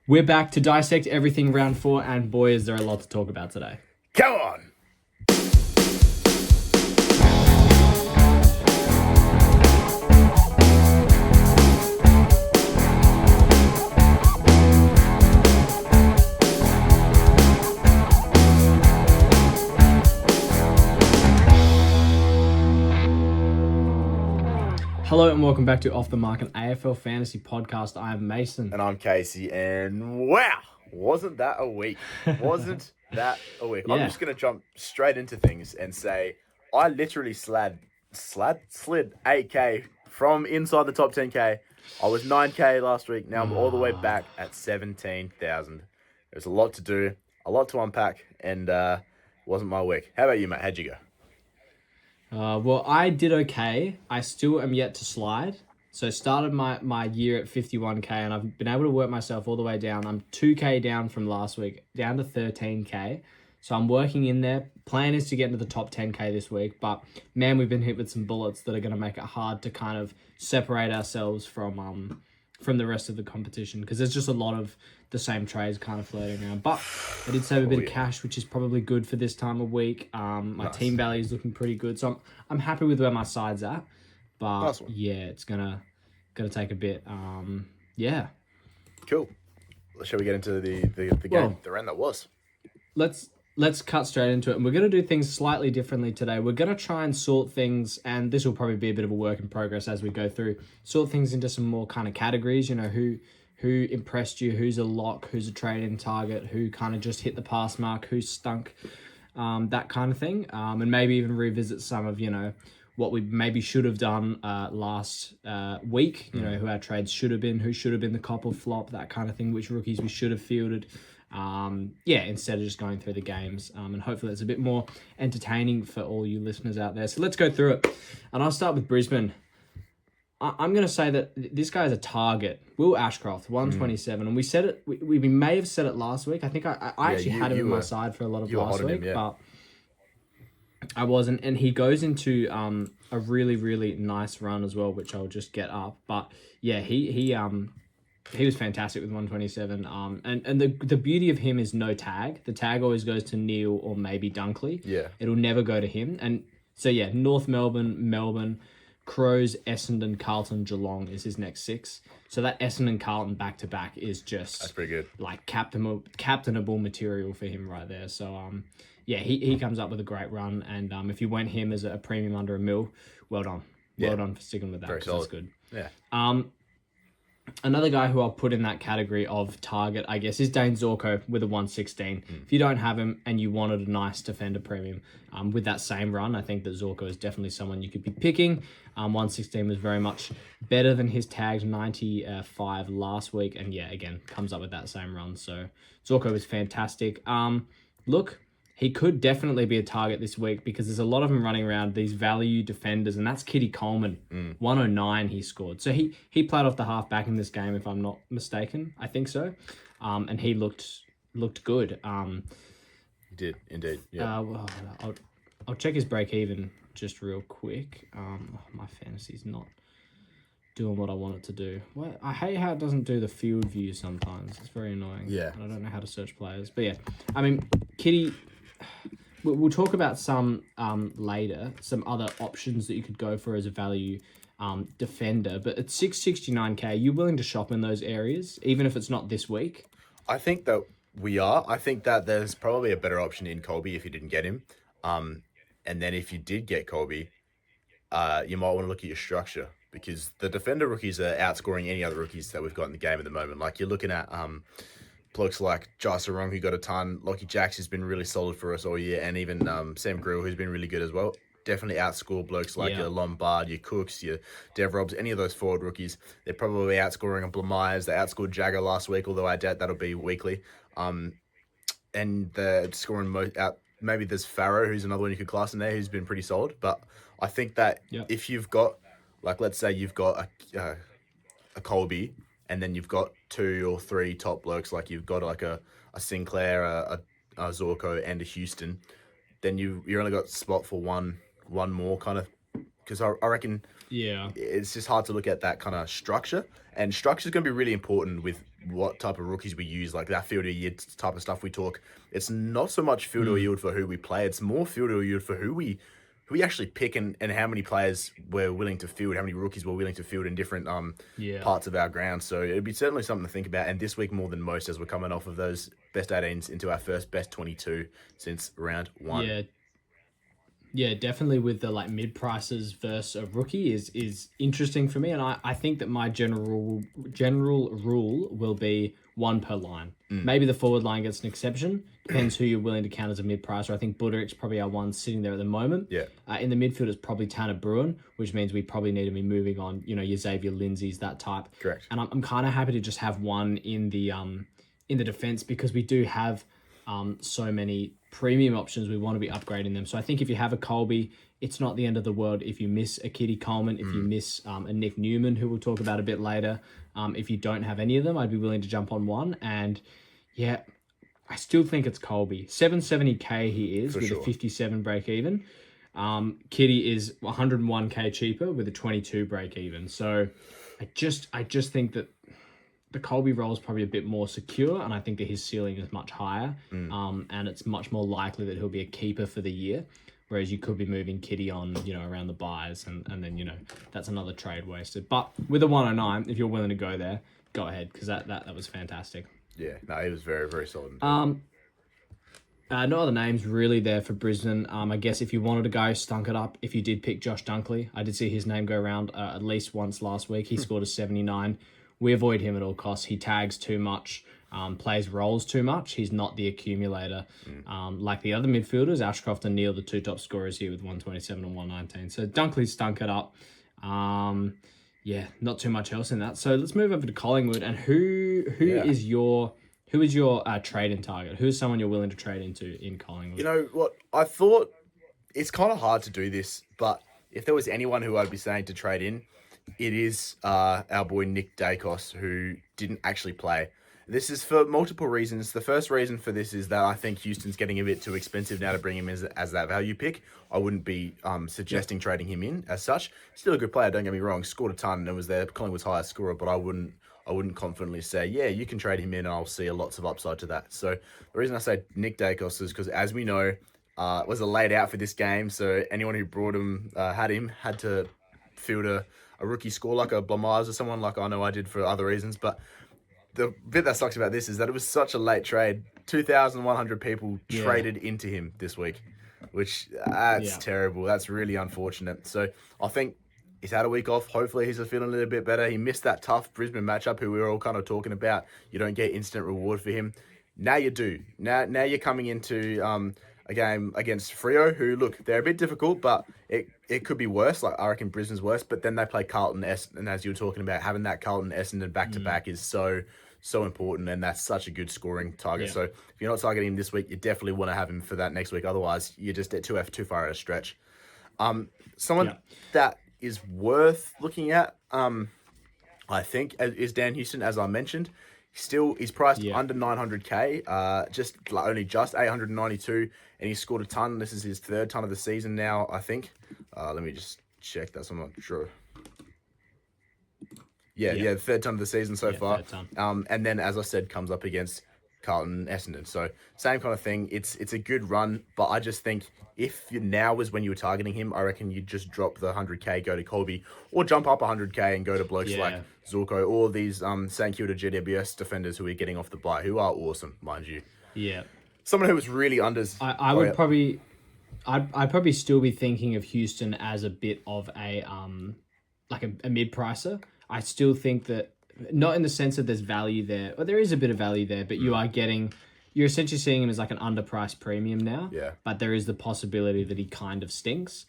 We're back to dissect everything round 4, and boy, is there a lot to talk about today. Come on! Hello and welcome back to Off the Mark, an AFL Fantasy Podcast. I am Mason. And I'm Casey, and wow! Wasn't that a week? Wasn't that a week? Yeah. I'm just going to jump straight into things and say I literally slid 8K from inside the top 10K. I was 9K last week. Now I'm all the way back at 17,000. There's a lot to do, a lot to unpack, and wasn't my week. How about you, mate? How'd you go? Well, I did okay. I still am yet to slide. So started my year at 51K, and I've been able to work myself all the way down. I'm 2K down from last week, down to 13K. So I'm working in there. Plan is to get into the top 10K this week. But, man, we've been hit with some bullets that are going to make it hard to kind of separate ourselves from the rest of the competition, because there's just a lot of the same trades kind of floating around. But I did save a bit of cash, which is probably good for this time of week. My team value is looking pretty good, so I'm happy with where my side's at. But yeah, it's gonna take a bit. Yeah. Cool. Shall we get into the game, the round that was? Let's cut straight into it. And we're going to do things slightly differently today. We're going to try and sort things, and this will probably be a bit of a work in progress as we go through, sort things into some more kind of categories, you know, who impressed you, who's a lock, who's a trade-in target, who kind of just hit the pass mark, who stunk, that kind of thing. And maybe even revisit some of, you know, what we maybe should have done last week, you know, who our trades should have been, who should have been the cop or flop, that kind of thing, which rookies we should have fielded. Instead of just going through the games. And hopefully it's a bit more entertaining for all you listeners out there. So let's go through it. And I'll start with Brisbane. I'm going to say that this guy's a target. Will Ashcroft, 127. And we said it, we may have said it last week. I think I actually had him in my side for a lot of last week, but I wasn't. And he goes into a really, really nice run as well, which I'll just get up. But yeah, he was fantastic with 127. And the beauty of him is no tag. The tag always goes to Neil or maybe Dunkley. Yeah. It'll never go to him. And so yeah, North Melbourne, Crows, Essendon, Carlton, Geelong is his next 6. So that Essendon Carlton back to back is just that's pretty good. Like captainable material for him right there. So he comes up with a great run, and if you went him as a premium under $1 million, well done. Well done for sticking with that. Very solid. That's good. Yeah. Another guy who I'll put in that category of target, I guess, is Dane Zorko with a 116. If you don't have him and you wanted a nice defender premium with that same run, I think that Zorko is definitely someone you could be picking. 116 was very much better than his tagged 95 last week. And yeah, again, comes up with that same run. So Zorko was fantastic. Look, he could definitely be a target this week because there's a lot of them running around, these value defenders, and that's Kitty Coleman. 109 he scored. So he played off the half back in this game, if I'm not mistaken. I think so. And he looked good. He did, indeed. Yeah. I'll check his break even just real quick. My fantasy's not doing what I want it to do. I hate how it doesn't do the field view sometimes. It's very annoying. Yeah. I don't know how to search players. But yeah, I mean, Kitty... We'll talk about some later, some other options that you could go for as a value defender. But at 669K, you willing to shop in those areas, even if it's not this week? I think that we are. I think that there's probably a better option in Colby if you didn't get him. And then if you did get Colby, you might want to look at your structure, because the defender rookies are outscoring any other rookies that we've got in the game at the moment. Like you're looking at... blokes like Jai Sarong, who got a ton. Lockie Jacks has been really solid for us all year, and even Sam Grill, who's been really good as well. Definitely outscore blokes like your Lombard, your Cooks, your Dev Robs, any of those forward rookies. They're probably outscoring a Blamires. They outscored Jagger last week, although I doubt that'll be weekly. And they're scoring maybe there's Farrow, who's another one you could class in there, who's been pretty solid. But I think that if you've got, like, let's say you've got a Colby, and then you've got 2 or 3 top blokes, like you've got like a Sinclair, a Zorko, and a Houston, then you only got spot for one more kind of, because I reckon it's just hard to look at that kind of structure, and structure is going to be really important with what type of rookies we use, like that field of year type of stuff we talk, it's not so much field of yield for who we play. It's more field of yield for who we actually pick and how many players we're willing to field, how many rookies we're willing to field in different parts of our ground. So it'd be certainly something to think about. And this week more than most, as we're coming off of those best 18s into our first best 22 since round 1. Yeah, definitely with the like mid prices versus a rookie is interesting for me, and I think that my general rule will be one per line. Maybe the forward line gets an exception. Depends who you're willing to count as a mid pricer. I think Budrik's probably our one sitting there at the moment. Yeah. In the midfield is probably Tanner Bruin, which means we probably need to be moving on. You know, your Xavier Lindsay's that type. Correct. And I'm kind of happy to just have one in the defense because we do have so many premium options. We want to be upgrading them. So I think if you have a Colby, it's not the end of the world if you miss a Kitty Coleman, if you miss a Nick Newman, who we'll talk about a bit later. If you don't have any of them, I'd be willing to jump on one. And yeah, I still think it's Colby. 770k he is with a 57 break even. Kitty is 101k cheaper with a 22 break even. So I just think that the Colby role is probably a bit more secure, and I think that his ceiling is much higher. And it's much more likely that he'll be a keeper for the year. Whereas you could be moving Kitty on, around the buys, and then, that's another trade wasted. But with a 109, if you're willing to go there, go ahead, because that was fantastic. Yeah, no, he was very, very solid. No other names really there for Brisbane. I guess if you wanted to go, stunk it up. If you did pick Josh Dunkley, I did see his name go around at least once last week. He scored a 79. We avoid him at all costs. He tags too much, plays roles too much. He's not the accumulator. Like the other midfielders, Ashcroft and Neal, the two top scorers here with 127 and 119. So Dunkley stunk it up. Yeah, not too much else in that. So let's move over to Collingwood. And who is your trade-in target? Who's someone you're willing to trade into in Collingwood? You know what? I thought it's kind of hard to do this, but if there was anyone who I'd be saying to trade in, it is our boy Nick Dacos, who didn't actually play. This is for multiple reasons. The first reason for this is that I think Houston's getting a bit too expensive now to bring him as that value pick. I wouldn't be suggesting trading him in as such. Still a good player, don't get me wrong. Scored a ton and was there Collingwood's highest scorer, but I wouldn't confidently say, yeah, you can trade him in and I'll see lots of upside to that. So the reason I say Nick Dacos is because, as we know, was a laid out for this game. So anyone who brought him, had to field a rookie score like a Blamires or someone, like I know I did for other reasons. But the bit that sucks about this is that it was such a late trade. 2,100 people traded into him this week, which that's terrible. That's really unfortunate. So I think he's had a week off. Hopefully he's feeling a little bit better. He missed that tough Brisbane matchup, who we were all kind of talking about. You don't get instant reward for him. Now you do. Now you're coming into a game against Freo, who, look, they're a bit difficult, but it could be worse. Like, I reckon Brisbane's worse. But then they play Carlton Essendon, and as you were talking about, having that Carlton Essendon back-to-back is so important, and that's such a good scoring target. So if you're not targeting him this week, you definitely want to have him for that next week. Otherwise, you're just too far out of stretch. Someone that is worth looking at, I think, is Dan Houston, as I mentioned. He's priced under 900k, only just 892, and he scored a ton. This is his third ton of the season now, I think. Let me just check that, so I'm not sure. Yeah, third ton of the season so far. And then, as I said, comes up against Carlton Essendon. So same kind of thing. It's a good run, but I just think if now was when you were targeting him, I reckon you'd just drop the 100k, go to Colby, or jump up 100k and go to blokes like Zorko, or these St Kilda GWS defenders who are getting off the bye, who are awesome, mind you. Yeah. Someone who was really unders. I'd probably still be thinking of Houston as a bit of a mid pricer. I still think that, not in the sense that there's value there, or there is a bit of value there, but you're essentially seeing him as like an underpriced premium now. Yeah. But there is the possibility that he kind of stinks,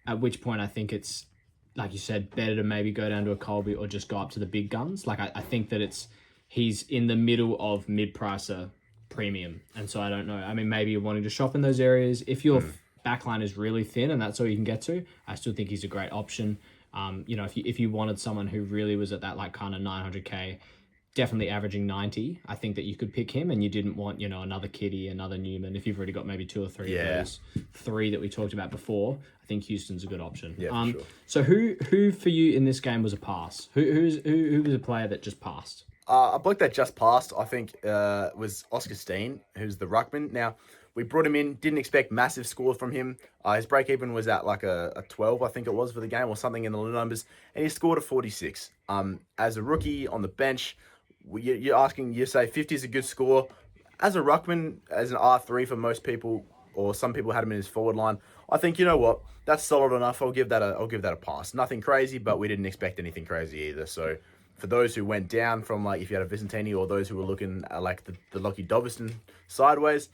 at which point I think it's, like you said, better to maybe go down to a Colby or just go up to the big guns. Like I think that he's in the middle of mid-pricer premium. And so I don't know. I mean, maybe you're wanting to shop in those areas. If your backline is really thin and that's all you can get to, I still think he's a great option. If you wanted someone who really was at that like kind of 900k, definitely averaging 90, I think that you could pick him, and you didn't want, another Kitty, another Newman. If you've already got maybe two or three of those three that we talked about before, I think Houston's a good option. Yeah, for sure. So who for you in this game was a pass? Who was a player that just passed? A bloke that just passed, I think, was Oscar Steen, who's the ruckman. Now, we brought him in, didn't expect massive score from him. His break even was at like a 12, I think it was, for the game, or something in the little numbers, and he scored a 46. As a rookie on the bench, you're asking, you say 50 is a good score. As a ruckman, as an R3 for most people, or some people had him in his forward line, I think, you know what, that's solid enough. I'll give that a pass. Nothing crazy, but we didn't expect anything crazy either. So for those who went down from, like, if you had a Vicentini, or those who were looking at like the Lockie Doverston sideways,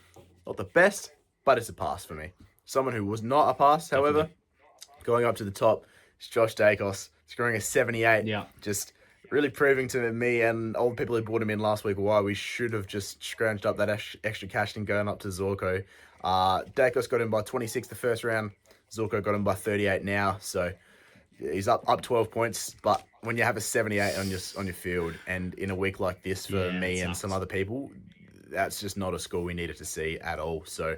not the best, but it's a pass for me. Someone who was not a pass, however, Definitely. going up to the top, is Josh Dacos, scoring a 78. Yeah. Just really proving to me and all the people who brought him in last week why we should have just scrounged up that extra cash and going up to Zorko. Dacos got him by 26 the first round. Zorko got him by 38 now. So he's up 12 points. But when you have a 78 on your field, and in a week like this for me and some other people, that's just not a score we needed to see at all. So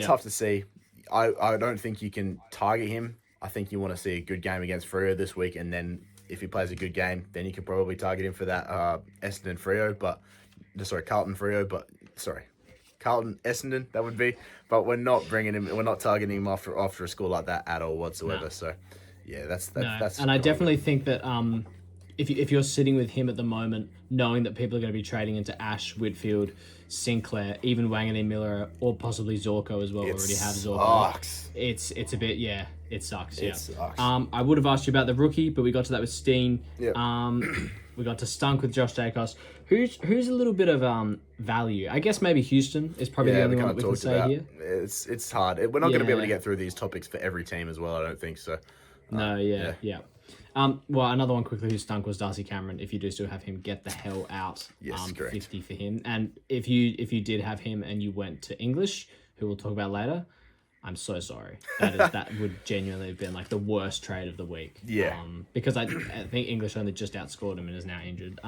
tough to see. I don't think you can target him. I think you want to see a good game against Freo this week, and then if he plays a good game, then you can probably target him for that Essendon Freo, Carlton Freo, Carlton Essendon, that would be. But we're not targeting him after a score like that at all whatsoever. No. So yeah, that's. And I definitely think that if you're sitting with him at the moment, knowing that people are going to be trading into Ash, Whitfield, Sinclair, even Wanganeen Miller, or possibly Zorko as well, already have Zorko. It's a bit, it sucks. It sucks. I would have asked you about the rookie, but we got to that with Steen. Yep. We got to Stunk with Josh Dacos. Who's a little bit of value? I guess maybe Houston is probably the only one that we can say here. It's hard. We're not going to be able to get through these topics for every team as well, I don't think so. Yeah. Well, another one quickly who stunk was Darcy Cameron. If you do still have him, get the hell out. Yes, correct. 50 for him. And if you did have him and you went to English, who we'll talk about later, I'm so sorry. That would genuinely have been like the worst trade of the week. Yeah. Because I think English only just outscored him and is now injured.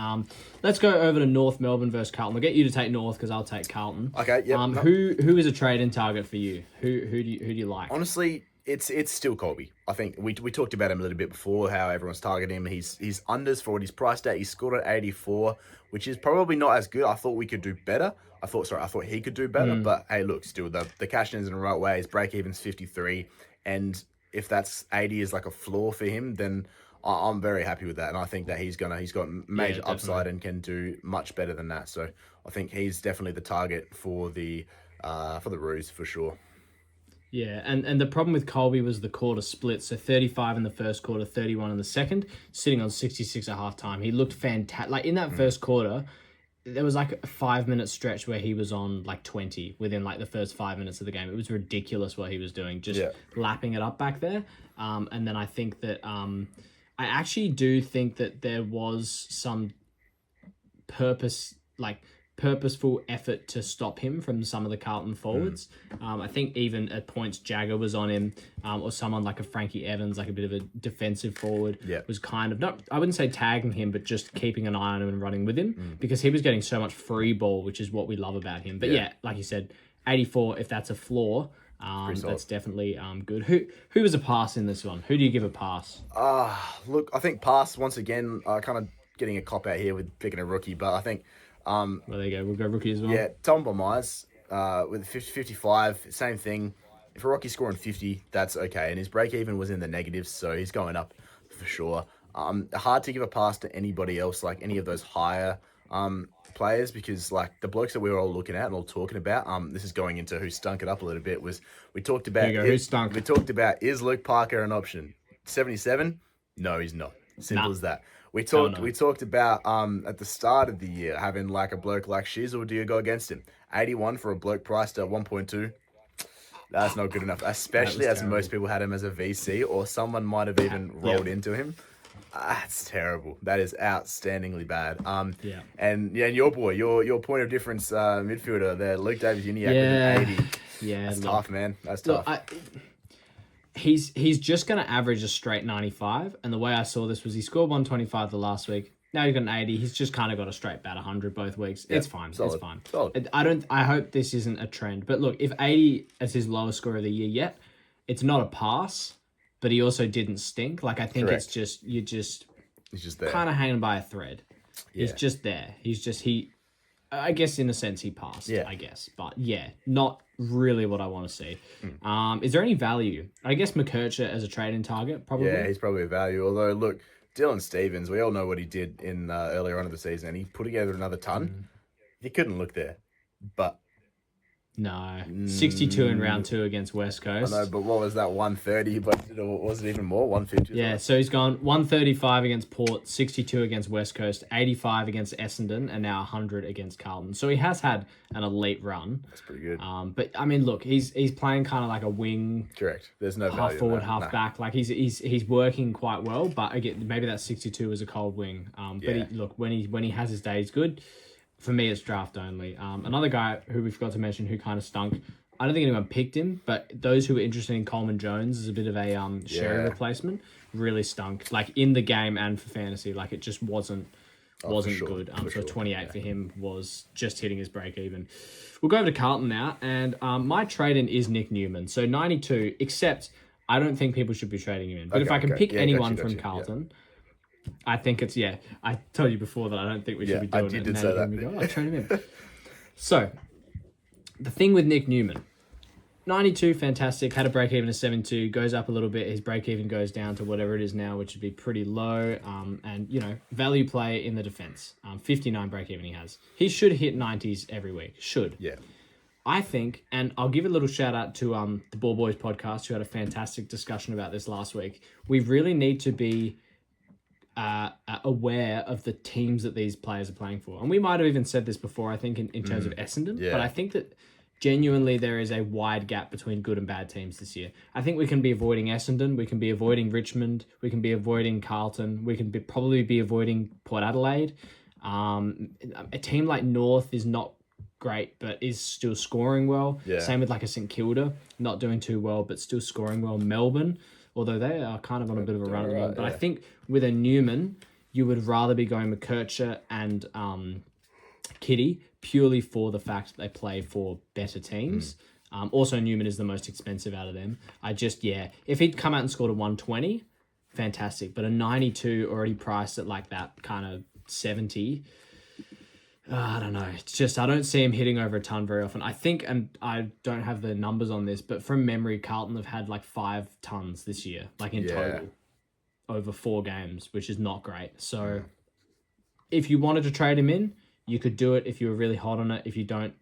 Let's go over to North Melbourne versus Carlton. We'll get you to take North because I'll take Carlton. Okay. Yeah. Who is a trade-in target for you? Who do you like? Honestly, it's still Colby. I think we talked about him a little bit before, how everyone's targeting him. He's unders for what he's priced at. He scored at 84, which is probably not as good. I thought we could do better. I thought he could do better. But hey, look, still the cash in's in the right way. His break even's 53, and if that's 80 is like a floor for him, then I'm very happy with that. And I think that he's got major upside and can do much better than that. So I think he's definitely the target for the Roos for sure. Yeah, and the problem with Colby was the quarter split. So 35 in the first quarter, 31 in the second, sitting on 66 at halftime. He looked fantastic. Like in that first quarter, there was like a 5-minute stretch where he was on like 20 within like the first 5 minutes of the game. It was ridiculous what he was doing, just lapping it up back there. And then I think that I actually do think that there was some purposeful effort to stop him from some of the Carlton forwards. I think even at points Jagger was on him, or someone like a Frankie Evans, like a bit of a defensive forward, was kind of not, I wouldn't say tagging him, but just keeping an eye on him and running with him because he was getting so much free ball, which is what we love about him. But like you said, 84, if that's a floor, that's definitely good. Who was a pass in this one? Who do you give a pass? Look, I think pass once again, kind of getting a cop out here with picking a rookie, but I think well, there you go. We'll go rookie as well. Yeah, Tom Myers with 55, same thing. If a rookie's scoring 50, that's okay. And his break even was in the negatives, so he's going up for sure. Hard to give a pass to anybody else, like any of those higher players, because like the blokes that we were all looking at and all talking about, this is going into who stunk it up a little bit, was we talked about who stunk. We talked about, is Luke Parker an option? 77? No, he's not. Simple as that. We talked about at the start of the year having like a bloke like Shiz, or do you go against him? 81 for a bloke priced at 1.2. That's not good enough, especially as most people had him as a VC, or someone might have even rolled into him. That's terrible. That is outstandingly bad. And your boy, your point of difference midfielder there, Luke Davies-Uniacke with an 80. Yeah, that's tough, man. That's tough. He's just going to average a straight 95. And the way I saw this was he scored 125 the last week. Now he's got an 80. He's just kind of got a straight bat 100 both weeks. It's fine. Solid. It's fine. Solid. I hope this isn't a trend. But look, if 80 is his lowest score of the year yet, it's not a pass, but he also didn't stink. Like I think It's just, you're just he's just there. Kind of hanging by a thread. He's Yeah. just there. I guess in a sense he passed, Yeah. I guess. But yeah, not really what I want to see. Is there any value? I guess McKercher as a trading target, probably. Yeah, he's probably a value. Although, look, Dylan Stevens, we all know what he did in earlier on in the season, and he put together another ton. He couldn't look there. But No. 62 in round 2 against West I Coast. know, but what was that, 130? But was it even more? 150? Yeah, so he's gone 135 against Port, 62 against West Coast, 85 against Essendon, and now 100 against Carlton. So he has had an elite run. That's pretty good. But I mean, look, he's playing kind of like a wing, Correct. There's no half value forward, in that. half back. Like he's working quite well. But again, maybe that 62 is a cold wing. But when he has his day, he's good. For me, it's draft only. Another guy who we forgot to mention who kind of stunk. I don't think anyone picked him, but those who were interested in Coleman Jones as a bit of a Sherry replacement really stunk. Like in the game and for fantasy, like it just wasn't good. So 28 for him was just hitting his break even. We'll go over to Carlton now, and my trade-in is Nick Newman. So 92, except I don't think people should be trading him in. But if I can pick anyone from Carlton, I think it's, I told you before that I don't think we should be doing it. Did say that. I'll trade him in. So, the thing with Nick Newman, 92, fantastic, had a break-even of 7.2, goes up a little bit, his break-even goes down to whatever it is now, which would be pretty low, and, value play in the defense. 59 break-even he has. He should hit 90s every week. Should. Yeah. I think, and I'll give a little shout-out to the Ball Boys podcast, who had a fantastic discussion about this last week. We really need to be aware of the teams that these players are playing for. And we might have even said this before, I think, in terms of Essendon. Yeah. But I think that genuinely there is a wide gap between good and bad teams this year. I think we can be avoiding Essendon. We can be avoiding Richmond. We can be avoiding Carlton. We can probably be avoiding Port Adelaide. A team like North is not great, but is still scoring well. Yeah. Same with like a St Kilda, not doing too well, but still scoring well. Melbourne, although they are kind of on a bit of a run at the moment. But I think with a Newman, you would rather be going McKercher and Kitty purely for the fact that they play for better teams. Also, Newman is the most expensive out of them. If he'd come out and scored a 120, fantastic. But a 92 already priced at like that kind of 70, I don't know. It's just, I don't see him hitting over a ton very often. I think, and I don't have the numbers on this, but from memory, Carlton have had like 5 tons this year, like in total, over 4 games, which is not great. So if you wanted to trade him in, you could do it if you were really hot on it. If you don't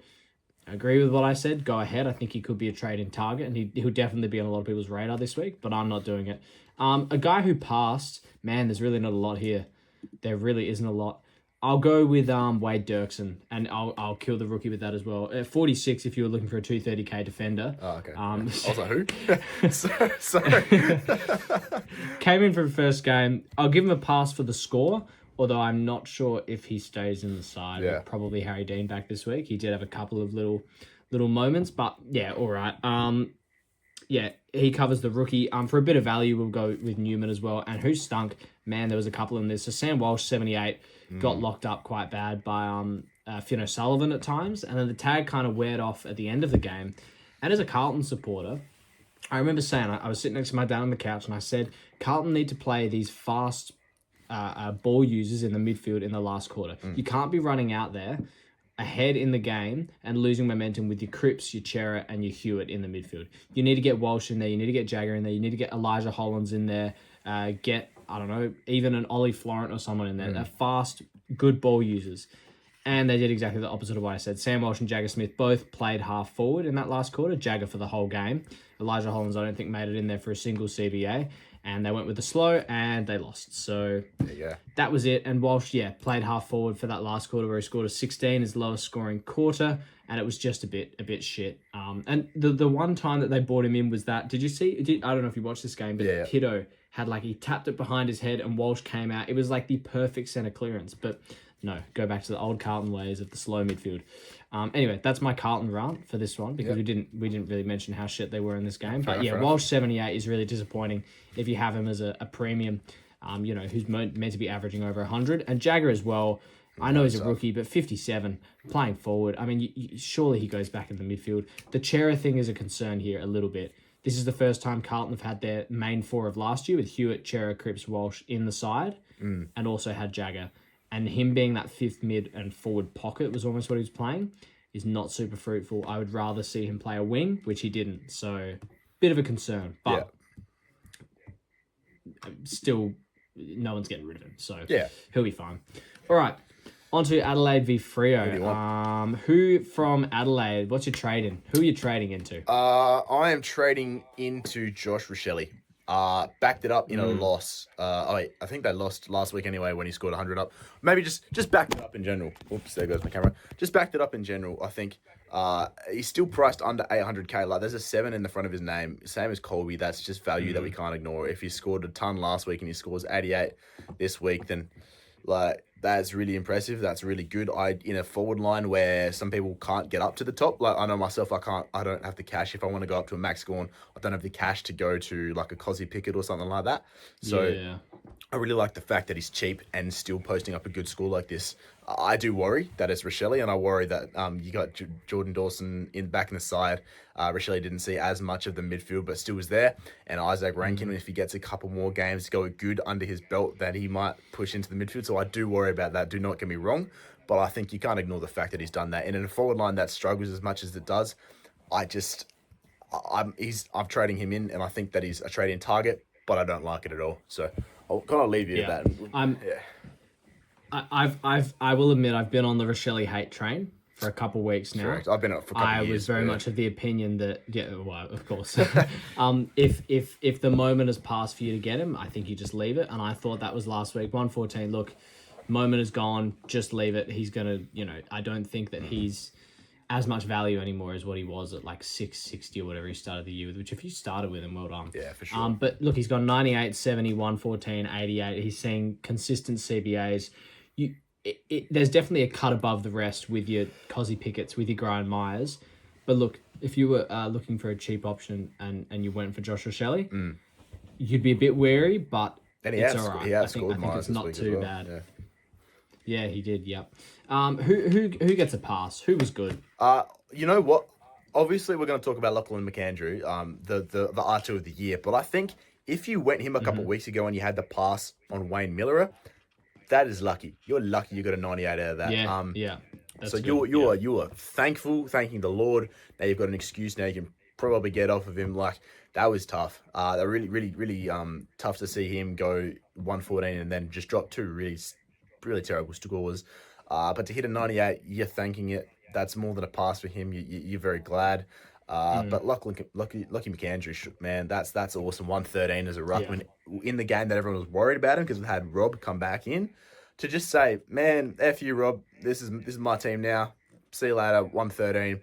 agree with what I said, go ahead. I think he could be a trade-in target, and he'll definitely be on a lot of people's radar this week, but I'm not doing it. A guy who passed, man, there's really not a lot here. There really isn't a lot. I'll go with Wade Dirksen, and I'll kill the rookie with that as well. At 46, if you were looking for a 230k defender. Oh, okay. I was like, who? Sorry. Came in for the first game. I'll give him a pass for the score, although I'm not sure if he stays in the side. Yeah. Probably Harry Dean back this week. He did have a couple of little moments, but yeah, all right. He covers the rookie. For a bit of value, we'll go with Newman as well. And who stunk? Man, there was a couple in this. So Sam Walsh, 78, got locked up quite bad by Finn O'Sullivan at times. And then the tag kind of weared off at the end of the game. And as a Carlton supporter, I remember saying, I was sitting next to my dad on the couch, and I said, Carlton need to play these fast ball users in the midfield in the last quarter. You can't be running out there ahead in the game and losing momentum with your Cripps, your Chera, and your Hewitt in the midfield. You need to get Walsh in there. You need to get Jagger in there. You need to get Elijah Hollands in there. Get, I don't know, even an Ollie Florent or someone in there. They're fast, good ball users. And they did exactly the opposite of what I said. Sam Walsh and Jagger Smith both played half forward in that last quarter. Jagger for the whole game. Elijah Hollands, I don't think, made it in there for a single CBA. And they went with the slow, and they lost. So that was it. And Walsh, played half forward for that last quarter where he scored a 16, his lowest scoring quarter, and it was just a bit shit. And the one time that they brought him in was that, did you see? I don't know if you watched this game, but Kiddo had he tapped it behind his head, and Walsh came out. It was like the perfect centre clearance, but no, go back to the old Carlton ways of the slow midfield. Anyway, that's my Carlton rant for this one, because we didn't really mention how shit they were in this game. But Walsh 78 is really disappointing if you have him as a premium, who's meant to be averaging over 100. And Jagger as well, I know he's a rookie, but 57, playing forward. I mean, surely he goes back in the midfield. The Chera thing is a concern here a little bit. This is the first time Carlton have had their main 4 of last year with Hewitt, Chera, Cripps, Walsh in the side, and also had Jagger. and him being that fifth mid and forward pocket was almost what he was playing, is not super fruitful. I would rather see him play a wing, which he didn't. So, bit of a concern, but still, no one's getting rid of him. So, he'll be fine. All right. On to Adelaide v Freo. Who from Adelaide? What's your trade in? Who are you trading into? I am trading into Josh Rochelle. Backed it up in a loss. I think they lost last week anyway when he scored 100 up. Maybe just backed it up in general. Oops, there goes my camera. Just backed it up in general. I think he's still priced under 800k. Like there's a 7 in the front of his name, same as Colby. That's just value that we can't ignore. If he scored a ton last week and he scores 88 this week, then like that's really impressive. That's really good. In a forward line where some people can't get up to the top. Like I know myself, I don't have the cash if I want to go up to a Max Gawn. I don't have the cash to go to like a Cozzy Pickett or something like that. So I really like the fact that he's cheap and still posting up a good score like this. I do worry that it's Rochelle, and I worry that you got Jordan Dawson back in the side. Rochelle didn't see as much of the midfield, but still was there. And Isaac Rankin, if he gets a couple more games to go good under his belt, that he might push into the midfield. So I do worry about that. Do not get me wrong, but I think you can't ignore the fact that he's done that. And in a forward line that struggles as much as it does, I'm trading him in, and I think that he's a trade-in target, but I don't like it at all. So I'll kind of leave you at that. I will admit I've been on the Rochelle hate train for a couple of weeks now. Correct. I've been up for a couple of years. I was very much of the opinion that well, of course. if the moment has passed for you to get him, I think you just leave it. And I thought that was last week. 114. Look, moment is gone. Just leave it. He's gonna, I don't think that he's as much value anymore as what he was at like 660 or whatever he started the year with, which if you started with him, well done. Yeah, for sure. But look, he's got 98, 70, 114, 88. He's seeing consistent CBAs. There's definitely a cut above the rest with your Cozzy Picketts, with your Brian Myers. But look, if you were looking for a cheap option and you went for Josh Rochelle, you'd be a bit wary, but it's all right. I think it's not too bad. Yeah, he did. Yep. Who gets a pass? Who was good? You know what? Obviously, we're going to talk about Lachlan McAndrew, the R2 of the year. But I think if you went him a couple of weeks ago and you had the pass on Wayne Miller, that is lucky. You're lucky you got a 98 out of that. Yeah. So you are thankful, thanking the Lord. Now you've got an excuse. Now you can probably get off of him. Like that was tough. That really tough to see him go 114 and then just drop two really terrible scores. But to hit a 98, you're thanking it. That's more than a pass for him. You're very glad. But Lucky McAndrew, man, that's awesome. 113 as a ruckman in the game that everyone was worried about him because we had Rob come back in to just say, man, F you, Rob. This is my team now. See you later. 113.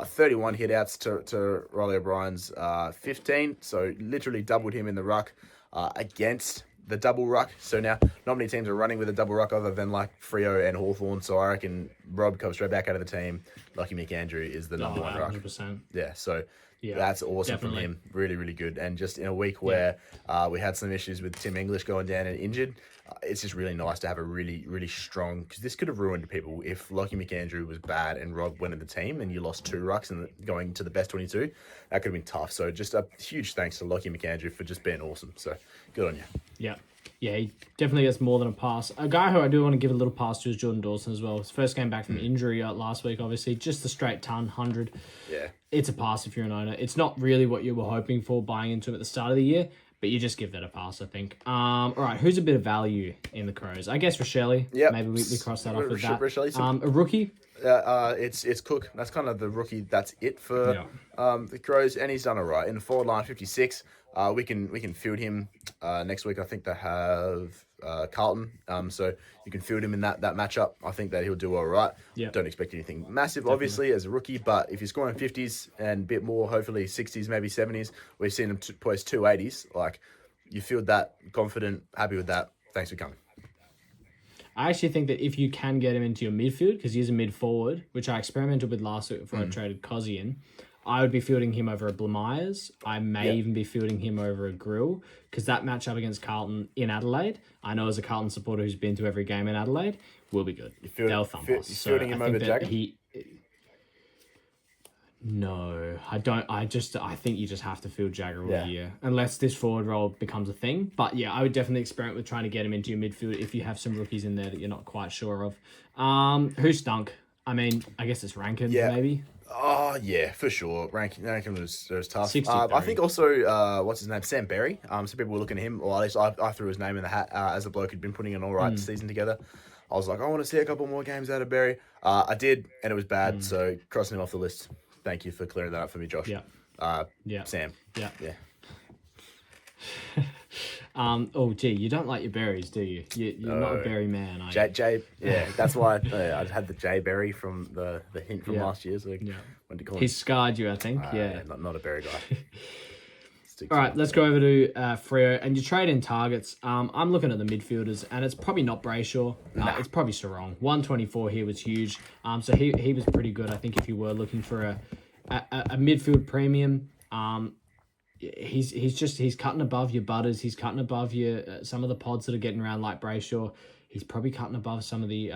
31 hit-outs to Riley O'Brien's 15. So literally doubled him in the ruck against the double ruck. So now not many teams are running with a double ruck other than like Freo and Hawthorn. So I reckon Rob comes straight back out of the team. Lucky McAndrew is the number one ruck. 100%. Yeah, so that's awesome from him. Really, really good. And just in a week where we had some issues with Tim English going down and injured, it's just really nice to have a really, really strong, because this could have ruined people if Lucky McAndrew was bad and Rob went in the team and you lost two rucks and going to the best 22. That could have been tough. So just a huge thanks to Lucky McAndrew for just being awesome. So good on you. Yeah, he definitely gets more than a pass. A guy who I do want to give a little pass to is Jordan Dawson as well. His first game back from injury last week, obviously. Just a straight ton, 100. Yeah. It's a pass if you're an owner. It's not really what you were hoping for buying into him at the start of the year, but you just give that a pass, I think. All right, who's a bit of value in the Crows? I guess Rochelle. Yeah. Maybe we cross that off with that. Rochelle's a rookie? It's Cook. That's kind of the rookie. That's it for the Crows, and he's done all right. In the forward line, 56. We can field him next week. I think they have Carlton. So you can field him in that matchup. I think that he'll do all right. Yeah. Don't expect anything massive, obviously, as a rookie. But if he's scoring 50s and a bit more, hopefully 60s, maybe 70s, we've seen him post 280s. Like, you feel that confident, happy with that. Thanks for coming. I actually think that if you can get him into your midfield, because he's a mid forward, which I experimented with last week before I traded Cozzy in, I would be fielding him over a Blamires. I may even be fielding him over a Grill, because that matchup against Carlton in Adelaide, I know as a Carlton supporter who's been to every game in Adelaide, will be good. They'll thump us. You're fielding him over Jagan? No, I don't. I think you just have to field Jagger all Yeah. year, unless this forward role becomes a thing. But yeah, I would definitely experiment with trying to get him into your midfield if you have some rookies in there that you're not quite sure of. Who stunk? I mean, I guess it's Rankin, Yeah. maybe. Oh yeah, for sure. Rankin was tough. 63. I think also what's his name, Sam Berry. Some people were looking at him, or at least I threw his name in the hat as a bloke who'd been putting an all right season together. I was like, I want to see a couple more games out of Berry. I did, and it was bad. So crossing him off the list. Thank you for clearing that up for me, Josh. Yeah. Yeah. Sam. Yeah. Yeah. Oh, gee, you don't like your berries, do you? You're not a berry man, are you? J. Yeah, that's why I had the J Berry from the hint from last year. So when to call him. He scarred you, I think. Yeah. Not a berry guy. All right, let's go over to Freo, and you trade in targets. I'm looking at the midfielders, and it's probably not Brayshaw. It's probably Sarong. 124 here was huge. So he was pretty good. I think if you were looking for a midfield premium, he's cutting above your Butters. He's cutting above your some of the pods that are getting around like Brayshaw. He's probably cutting above some of the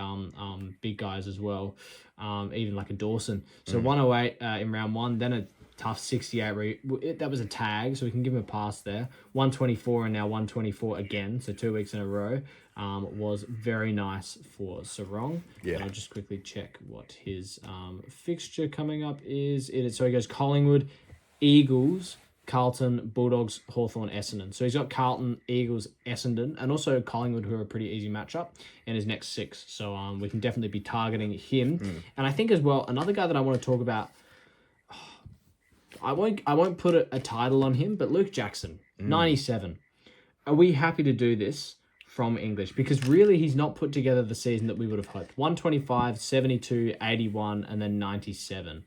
big guys as well, even like a Dawson. So 108 in round one, then a tough 68. That was a tag, so we can give him a pass there. 124 and now 124 again, so 2 weeks in a row. Was very nice for Sarong. Yeah. I'll just quickly check what his fixture coming up is. So he goes Collingwood, Eagles, Carlton, Bulldogs, Hawthorn, Essendon. So he's got Carlton, Eagles, Essendon, and also Collingwood, who are a pretty easy matchup in his next 6. So we can definitely be targeting him. And I think as well, another guy that I want to talk about, I won't put a title on him, but Luke Jackson, 97. Are we happy to do this from English? Because really, he's not put together the season that we would have hoped. 125, 72, 81, and then 97.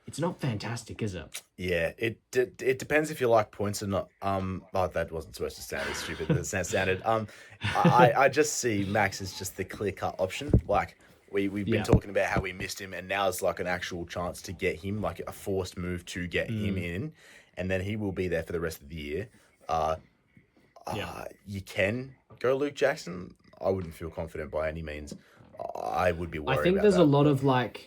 It's not fantastic, is it? Yeah, it depends if you like points or not. That wasn't supposed to sound as stupid as it sounded. I just see Max as just the clear-cut option. Like, we've been talking about how we missed him, and now it's like an actual chance to get him, like a forced move to get him in, and then he will be there for the rest of the year. You can go Luke Jackson. I wouldn't feel confident by any means. I would be worried about I think there's that. a lot of like...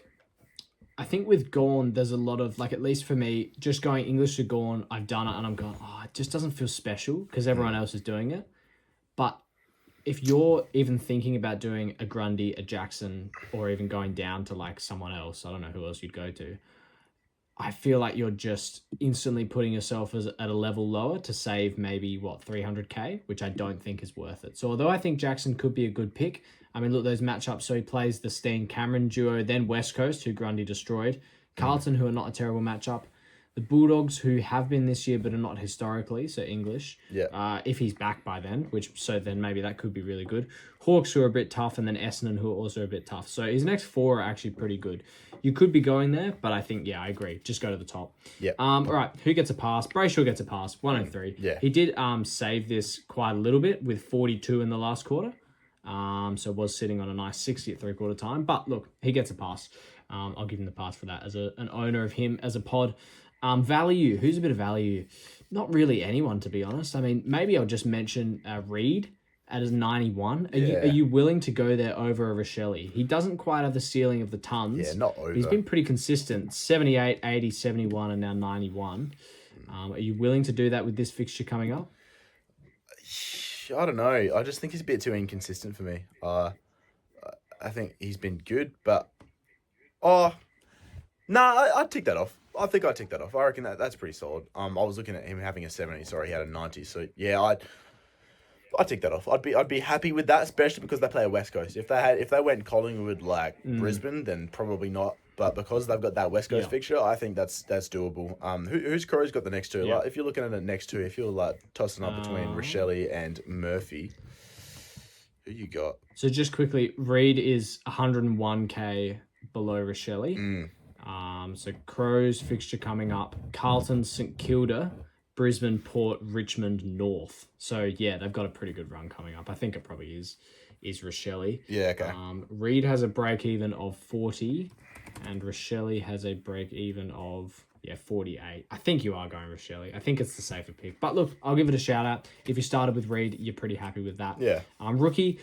I think with Gorn, there's a lot of, like, at least for me, just going English to Gorn, I've done it, and I'm going, it just doesn't feel special because everyone else is doing it. But if you're even thinking about doing a Grundy, a Jackson, or even going down to, like, someone else, I don't know who else you'd go to, I feel like you're just instantly putting yourself at a level lower to save maybe, 300k, which I don't think is worth it. So although I think Jackson could be a good pick, I mean, look, those matchups. So he plays the Steen-Cameron duo, then West Coast, who Grundy destroyed. Carlton, who are not a terrible matchup. The Bulldogs, who have been this year, but are not historically, so English. Yeah. If he's back by then, then maybe that could be really good. Hawks, who are a bit tough, and then Essendon, who are also a bit tough. So his next 4 are actually pretty good. You could be going there, but I think, I agree. Just go to the top. Yeah. All right, who gets a pass? Brayshaw gets a pass, 103. Yeah. He did save this quite a little bit with 42 in the last quarter. So was sitting on a nice 60 at 3/4 time. But look, he gets a pass. I'll give him the pass for that as an owner of him as a pod. Value. Who's a bit of value? Not really anyone, to be honest. I mean, maybe I'll just mention Reed at his 91. Are you willing to go there over a Rochelle? He doesn't quite have the ceiling of the tons. Yeah, not over. He's been pretty consistent. 78, 80, 71, and now 91. Are you willing to do that with this fixture coming up? I don't know. I just think he's a bit too inconsistent for me. I think he's been good, but I'd tick that off. I think I'd tick that off. I reckon that's pretty solid. I was looking at him having a 70. Sorry, he had a 90. So yeah, I'd tick that off. I'd be happy with that, especially because they play a West Coast. If they went Collingwood like Brisbane, then probably not. But because they've got that West Coast fixture, I think that's doable. Who's Crow's got the next 2? Yeah. Like, if you're looking at the next 2, if you're like tossing up between Rochelle and Murphy, who you got? So just quickly, Reed is 101k below Rochelle. So Crows fixture coming up: Carlton, St Kilda, Brisbane, Port, Richmond, North. So yeah, they've got a pretty good run coming up. I think it probably is Rochelle. Yeah, okay. Reed has a break even of 40, and Rochelle has a break even of 48. I think you are going Rochelle. I think it's the safer pick. But look, I'll give it a shout out. If you started with Reed, you're pretty happy with that. Yeah. Rookie,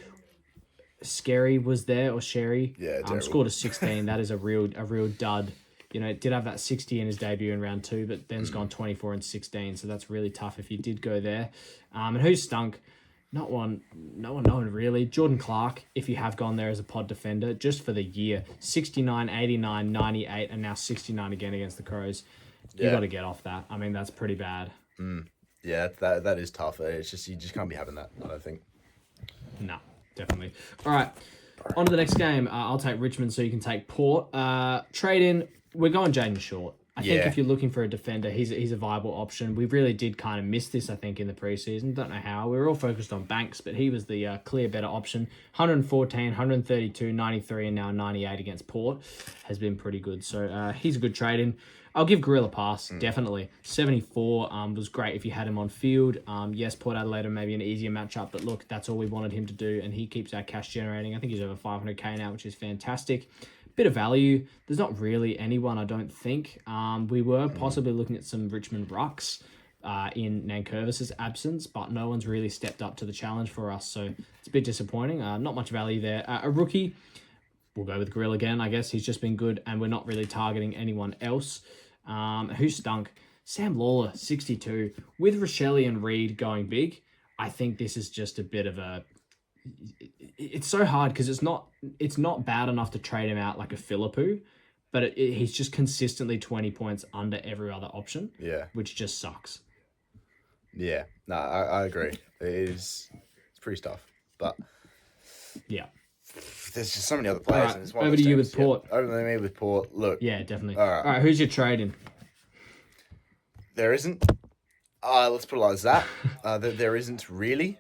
Scary was there, or Sherry. Yeah, terrible. Scored a 16. That is a real dud It did have that 60 in his debut in round 2, but then's gone 24 and 16. So that's really tough if you did go there. And who stunk? No one really. Jordan Clark, if you have gone there as a pod defender, just for the year, 69, 89, 98, and now 69 again against the Crows. You got to get off that. I mean, that's pretty bad. Yeah, that is tough. It's just, you just can't be having that, I don't think. No, definitely. All right, on to the next game. I'll take Richmond so you can take Port. Trade in, we're going Jaden Short. I think if you're looking for a defender, he's a viable option. We really did kind of miss this, I think, in the preseason. Don't know how. We were all focused on Banks, but he was the clear better option. 114, 132, 93, and now 98 against Port has been pretty good. So he's a good trade-in. I'll give Gorilla a pass, definitely. 74 was great if you had him on field. Yes, Port Adelaide are maybe an easier matchup, but look, that's all we wanted him to do, and he keeps our cash generating. I think he's over 500k now, which is fantastic. Bit of value. There's not really anyone, I don't think. We were possibly looking at some Richmond rucks in Nankervis's absence, but no one's really stepped up to the challenge for us, so it's a bit disappointing. Not much value there. A rookie, we'll go with Grill again, I guess. He's just been good, and we're not really targeting anyone else. Who stunk? Sam Lawler, 62. With Rochelle and Reed going big, I think this is just a bit of a... It's so hard because it's not bad enough to trade him out like a Philippou, but he's just consistently 20 points under every other option, which just sucks. Yeah, no, I agree. It's pretty tough, but yeah, there's just so many other players. Right, over to you with Port. Over to me with Port. Look, yeah, definitely. All right, who's your trading? There isn't. Let's put it like that. There isn't really.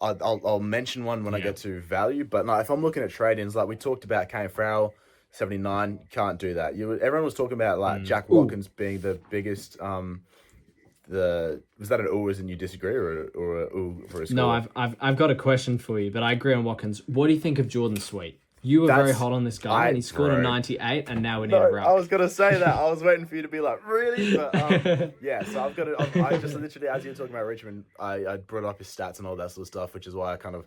I'll mention one when I get to value, but no, if I'm looking at trade-ins, like we talked about Kane Farrell, 79, can't do that. Everyone was talking about like Jack Watkins being the biggest. Was that an ooh as in you disagree or a ooh for a score? No, I've got a question for you, but I agree on Watkins. What do you think of Jordan Sweet? You were very hot on this guy, and he scored a 98, and now we need a ruck. I was going to say that. I was waiting for you to be like, really? But yeah, so I just literally, as you were talking about Richmond, I brought up his stats and all that sort of stuff, which is why I kind of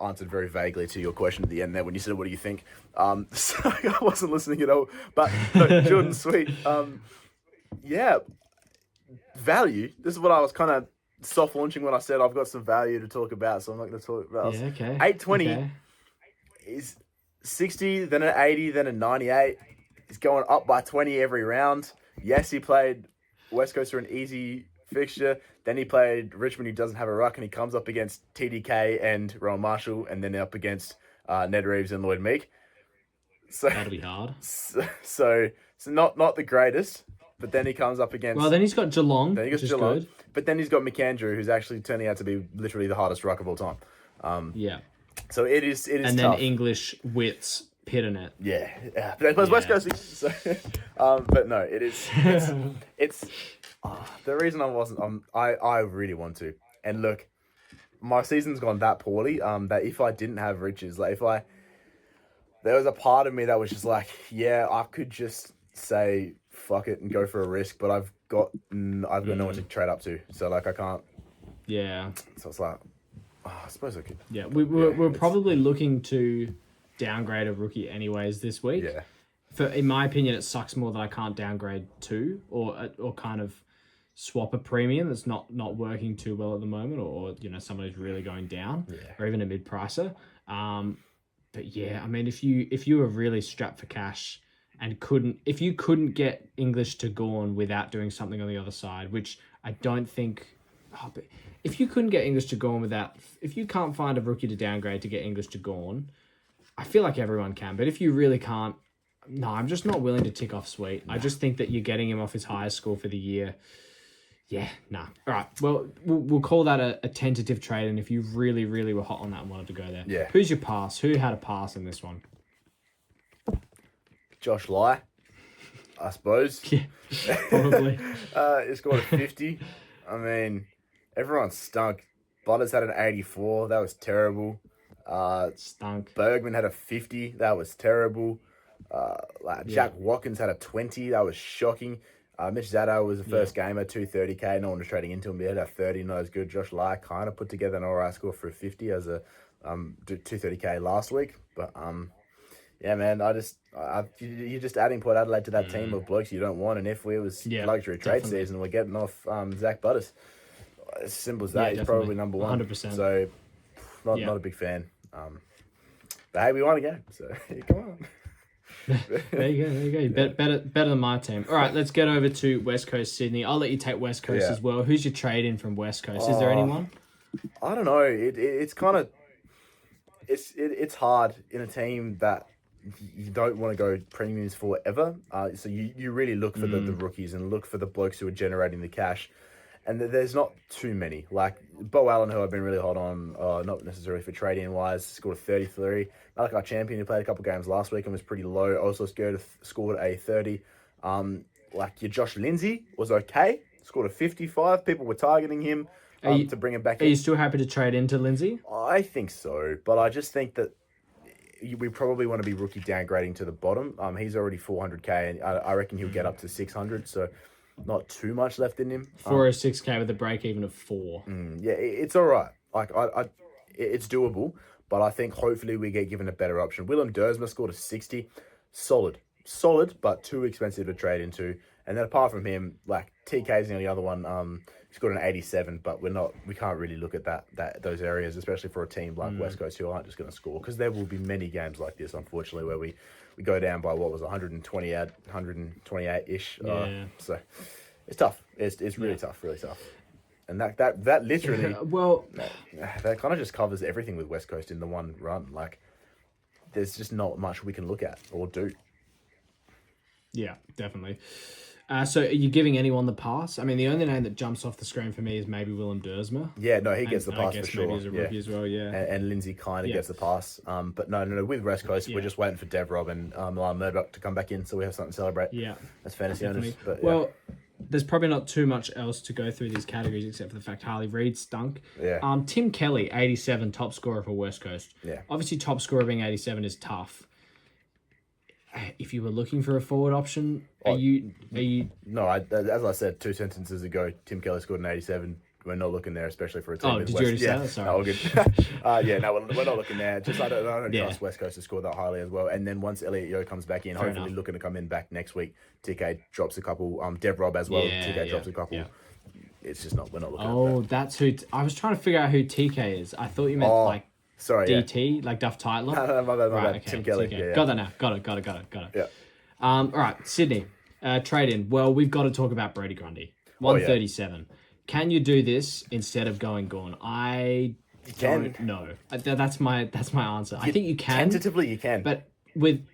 answered very vaguely to your question at the end there when you said, what do you think? So I wasn't listening at all. But no, Jordan Sweet, yeah, value. This is what I was kind of soft launching when I said I've got some value to talk about, so I'm not going to talk about it. Yeah, okay. 820 is 60, then an 80, then a 98. He's going up by 20 every round. Yes, he played West Coast for an easy fixture. Then he played Richmond, who doesn't have a ruck, and he comes up against TDK and Rowan Marshall, and then up against Ned Reeves and Lloyd Meek. So that'll be hard. So not the greatest, but then he comes up against... Well, then he's got Geelong, which is good. But then he's got McAndrew, who's actually turning out to be literally the hardest ruck of all time. Yeah. So it is and then tough. English, Wits, Pitternet. Yeah. But they play West Coast. So, but no, it's the reason I wasn't. I really want to. And look, my season's gone that poorly. That if I didn't have riches, like there was a part of me that was just like, yeah, I could just say fuck it and go for a risk, but I've got no one to trade up to, so like I can't. Yeah. So it's like. I suppose I could. Yeah, we're probably looking to downgrade a rookie anyways this week. Yeah. In my opinion, it sucks more that I can't downgrade two or kind of swap a premium that's not working too well at the moment, or someone who's really going down, or even a mid pricer. But yeah, I mean, if you were really strapped for cash and if you couldn't get English to Gorn without doing something on the other side, which I don't think. But if you couldn't get English to Gorn if you can't find a rookie to downgrade to get English to Gorn, I feel like everyone can. But if you really can't, no, I'm just not willing to tick off Sweet. No. I just think that you're getting him off his highest score for the year. Yeah, nah. All right, well, we'll call that a tentative trade. And if you really, really were hot on that and wanted to go there. Yeah. Who's your pass? Who had a pass in this one? Josh Lai, I suppose. Yeah, probably. He scored a 50. I mean... Everyone stunk. Butters had an 84. That was terrible. Stunk. Bergman had a 50. That was terrible. Jack Watkins had a 20. That was shocking. Mitch Zaddo was the first gamer, 230k. No one was trading into him. He had a 30. Not as good. Josh Lai kind of put together an alright score for a 50 as a 230k last week. But Yeah, man. You're just adding Port Adelaide to that team of blokes you don't want. And if we was Yeah, luxury trade definitely. season, we're getting off Zach Butters. As simple as that. Yeah, He's definitely. probably number one. 100%. So, not Yeah. not a big fan. But hey, we won again. So come on. There you go. There you go. Better than my team. All right, let's get over to West Coast Sydney. I'll let you take West Coast Yeah. as well. Who's your trade in from West Coast? Is there anyone? I don't know. It's kind of it's hard in a team that you don't want to go premiums for ever. So you really look for the rookies and look for the blokes who are generating the cash. And there's not too many. Like Bo Allen, who I've been really hot on, not necessarily for trading wise, scored a 33. Like our champion, who played a couple games last week and was pretty low, also scored a 30. Like your Josh Lindsay was okay, scored a 55. People were targeting him to bring him back Are in. you still happy to trade into Lindsay? I think so, but I just think that we probably want to be rookie downgrading to the bottom. He's already 400k, and I reckon he'll get up to 600. So not too much left in him. 406k with a break even of 4. Yeah, it's all right. Like it's doable, but I think hopefully we get given a better option. Willem Dersma scored a 60, solid, but too expensive to trade into. And then apart from him, like TK's the only other one. He scored an 87, but we can't really look at those areas, especially for a team like West Coast who aren't just going to score, because there will be many games like this, unfortunately, where we go down by what was 128 ish. Yeah. So it's tough. It's really tough, and that literally Well, that kind of just covers everything with West Coast in the one run. Like there's just not much we can look at or do. yeah, definitely. So are you giving anyone the pass? I mean, the only name that jumps off the screen for me is maybe Willem Dersma. Yeah, no, he gets the And I pass guess for sure. maybe as a rookie as well, yeah. And Lindsay kind of gets the pass. But no, with West Coast, we're just waiting for Dev Rob and Milan Murdoch to come back in, so we have something to celebrate. Yeah. As fantasy owners. But, well, there's probably not too much else to go through these categories except for the fact Harley Reid stunk. Yeah. Tim Kelly, 87, top scorer for West Coast. Yeah. Obviously, top scorer being 87 is tough. If you were looking for a forward option, are you? No, as I said 2 sentences ago, Tim Kelly scored an 87. We're not looking there, especially for a team. Oh, did you already say that? Sorry. No, all good. We're not looking there. Just I don't trust West Coast to score that highly as well. And then once Elliot Yeo comes back in, hopefully looking to come in back next week, TK drops a couple. Dev Rob as well. TK drops a couple. Yeah. It's just not. We're not looking. Oh, at that. that's who. I was trying to figure out who TK is. I thought you meant sorry, DT, like Duff Titler. No, my bad. Okay, Tim Kelly. TK. Yeah. Got that now. Got it. Yeah. All right, Sydney, trade in. Well, we've got to talk about Brody Grundy. 137. Can you do this instead of going Gorn? I don't know. That's my answer. I think you can. Tentatively, you can. But with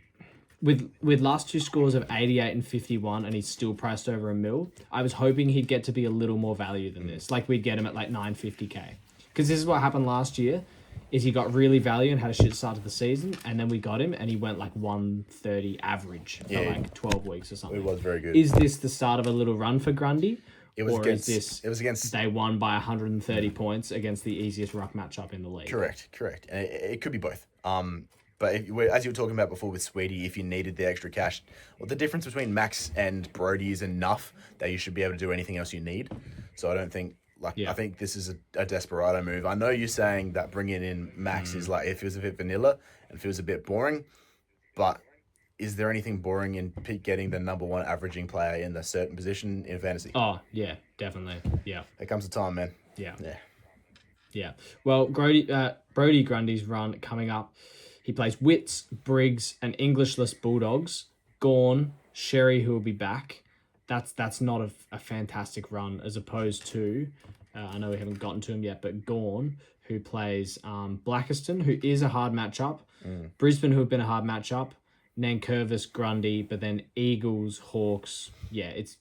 last two scores of 88 and 51, and he's still priced over $1 million, I was hoping he'd get to be a little more value than this. Like we'd get him at like 950k. Because this is what happened last year. Is he got really value and had a shit start to the season, and then we got him and he went like 130 average for like 12 weeks or something. It was very good. Is this the start of a little run for Grundy? It was against they won by 130 points against the easiest ruck matchup in the league? Correct. And it could be both. But as you were talking about before with Sweetie, if you needed the extra cash, well, the difference between Max and Brody is enough that you should be able to do anything else you need. So I don't think. I think this is a desperado move. I know you're saying that bringing in Max is like, if it was a bit vanilla and feels a bit boring, but is there anything boring in getting the number one averaging player in a certain position in fantasy? Oh, yeah, definitely. Yeah. There comes a time, man. Yeah. Well, Brody Grundy's run coming up. He plays Wits, Briggs, and Englishless Bulldogs. Gorn, Sherry, who will be back. That's not a fantastic run as opposed to, I know we haven't gotten to him yet, but Gorn, who plays Blackiston, who is a hard matchup, Brisbane, who have been a hard matchup, Nankervis, Grundy, but then Eagles, Hawks. Yeah, it's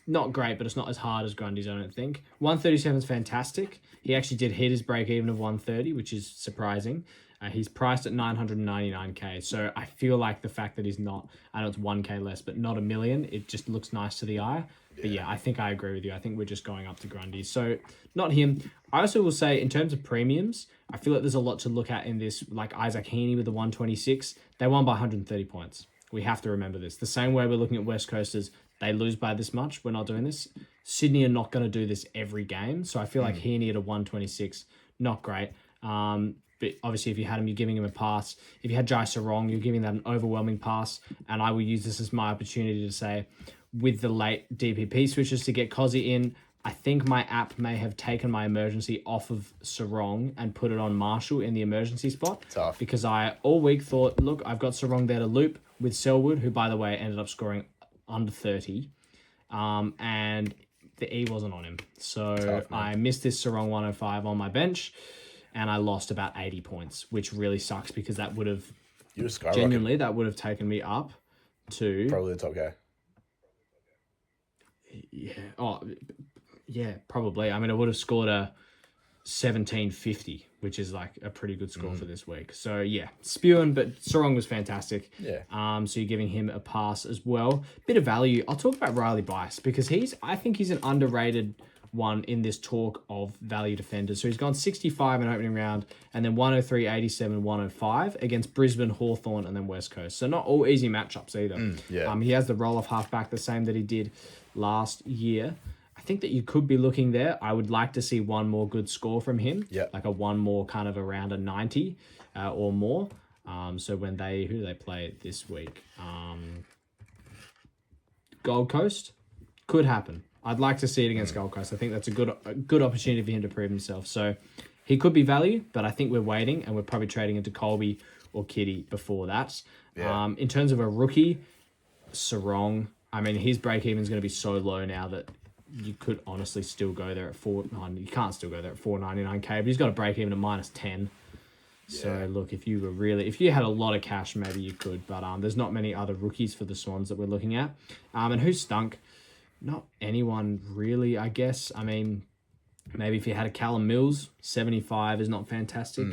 not great, but it's not as hard as Grundy's, I don't think. 137 is fantastic. He actually did hit his break even of 130, which is surprising. He's priced at 999k, so I feel like the fact that he's not, I know it's 1k less, but not $1 million, it just looks nice to the eye. But yeah, I think I agree with you. I think we're just going up to Grundy. So not him. I also will say, in terms of premiums, I feel like there's a lot to look at in this, like Isaac Heaney with the 126. They won by 130 points. We have to remember this. The same way we're looking at West Coasters, they lose by this much. We're not doing this. Sydney are not going to do this every game. So I feel like Heaney at a 126, not great. but obviously if you had him, you're giving him a pass. If you had Jai Sarong, you're giving that an overwhelming pass. And I will use this as my opportunity to say, with the late DPP switches to get Cozzy in, I think my app may have taken my emergency off of Sarong and put it on Marshall in the emergency spot. Tough. Because I all week thought, look, I've got Sarong there to loop with Selwood, who, by the way, ended up scoring under 30. And the E wasn't on him. So Tough, I missed this Sarong 105 on my bench, and I lost about 80 points, which really sucks because that would have, You just skyrocketed. genuinely, that would have taken me up to... Probably the top guy. Yeah. Oh, yeah, probably. I mean, I would have scored a 1750, which is like a pretty good score for this week. So yeah, spewing, but Sarong was fantastic. Yeah. So you're giving him a pass as well. Bit of value. I'll talk about Riley Bice because I think he's an underrated one in this talk of value defenders. So he's gone 65 in opening round and then 103, 87, 105 against Brisbane, Hawthorn, and then West Coast. So not all easy matchups either. Yeah. He has the roll-off halfback, the same that he did last year. I think that you could be looking there. I would like to see one more good score from him. Yeah. Like a one more kind of around a 90 or more. So when who do they play this week? Gold Coast? Could happen. I'd like to see it against Gold Coast. I think that's a good opportunity for him to prove himself. So he could be value, but I think we're waiting and we're probably trading into Colby or Kitty before that. Yeah. In terms of a rookie, Sarong, I mean, his break-even is going to be so low now that you could honestly still go there at you can't still go there at 499k, but he's got a break even at -10. So look, if you had a lot of cash, maybe you could, but there's not many other rookies for the Swans that we're looking at. And who stunk? Not anyone really, I guess. I mean, maybe if you had a Callum Mills, 75 is not fantastic.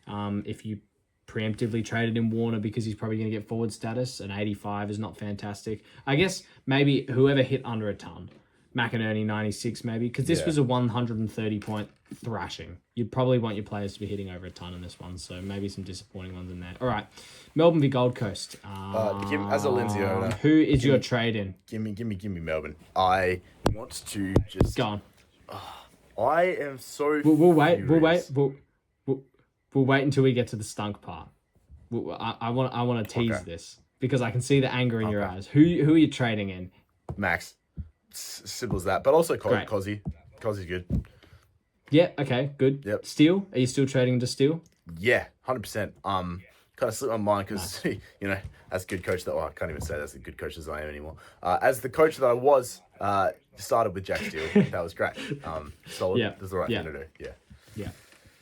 If you preemptively traded in Warner because he's probably going to get forward status, an 85 is not fantastic. I guess maybe whoever hit under a ton. McInerney 96 maybe, because this was a 130-point thrashing. You'd probably want your players to be hitting over a ton in this one, so maybe some disappointing ones in there. All right, Melbourne v Gold Coast. As a Lindsay owner, Who is your trade in? give me Melbourne. I want to just Go on. I am so. We'll wait. furious. We'll wait until we get to the stunk part. I want to tease this because I can see the anger in your eyes. Who are you trading in? Max. Simple as that. But also Great. Cozzy. Cozzy's good. Yeah. Okay. Good. Yep. Steel. Are you still trading into Steel? Yeah, 100%. Kind of slipped my mind because as a good coach I can't even say that's a good coach as I am anymore. As the coach that I was, started with Jack Steele. That was great. Solid. Yeah. That's the right thing to do. Yeah. Yeah.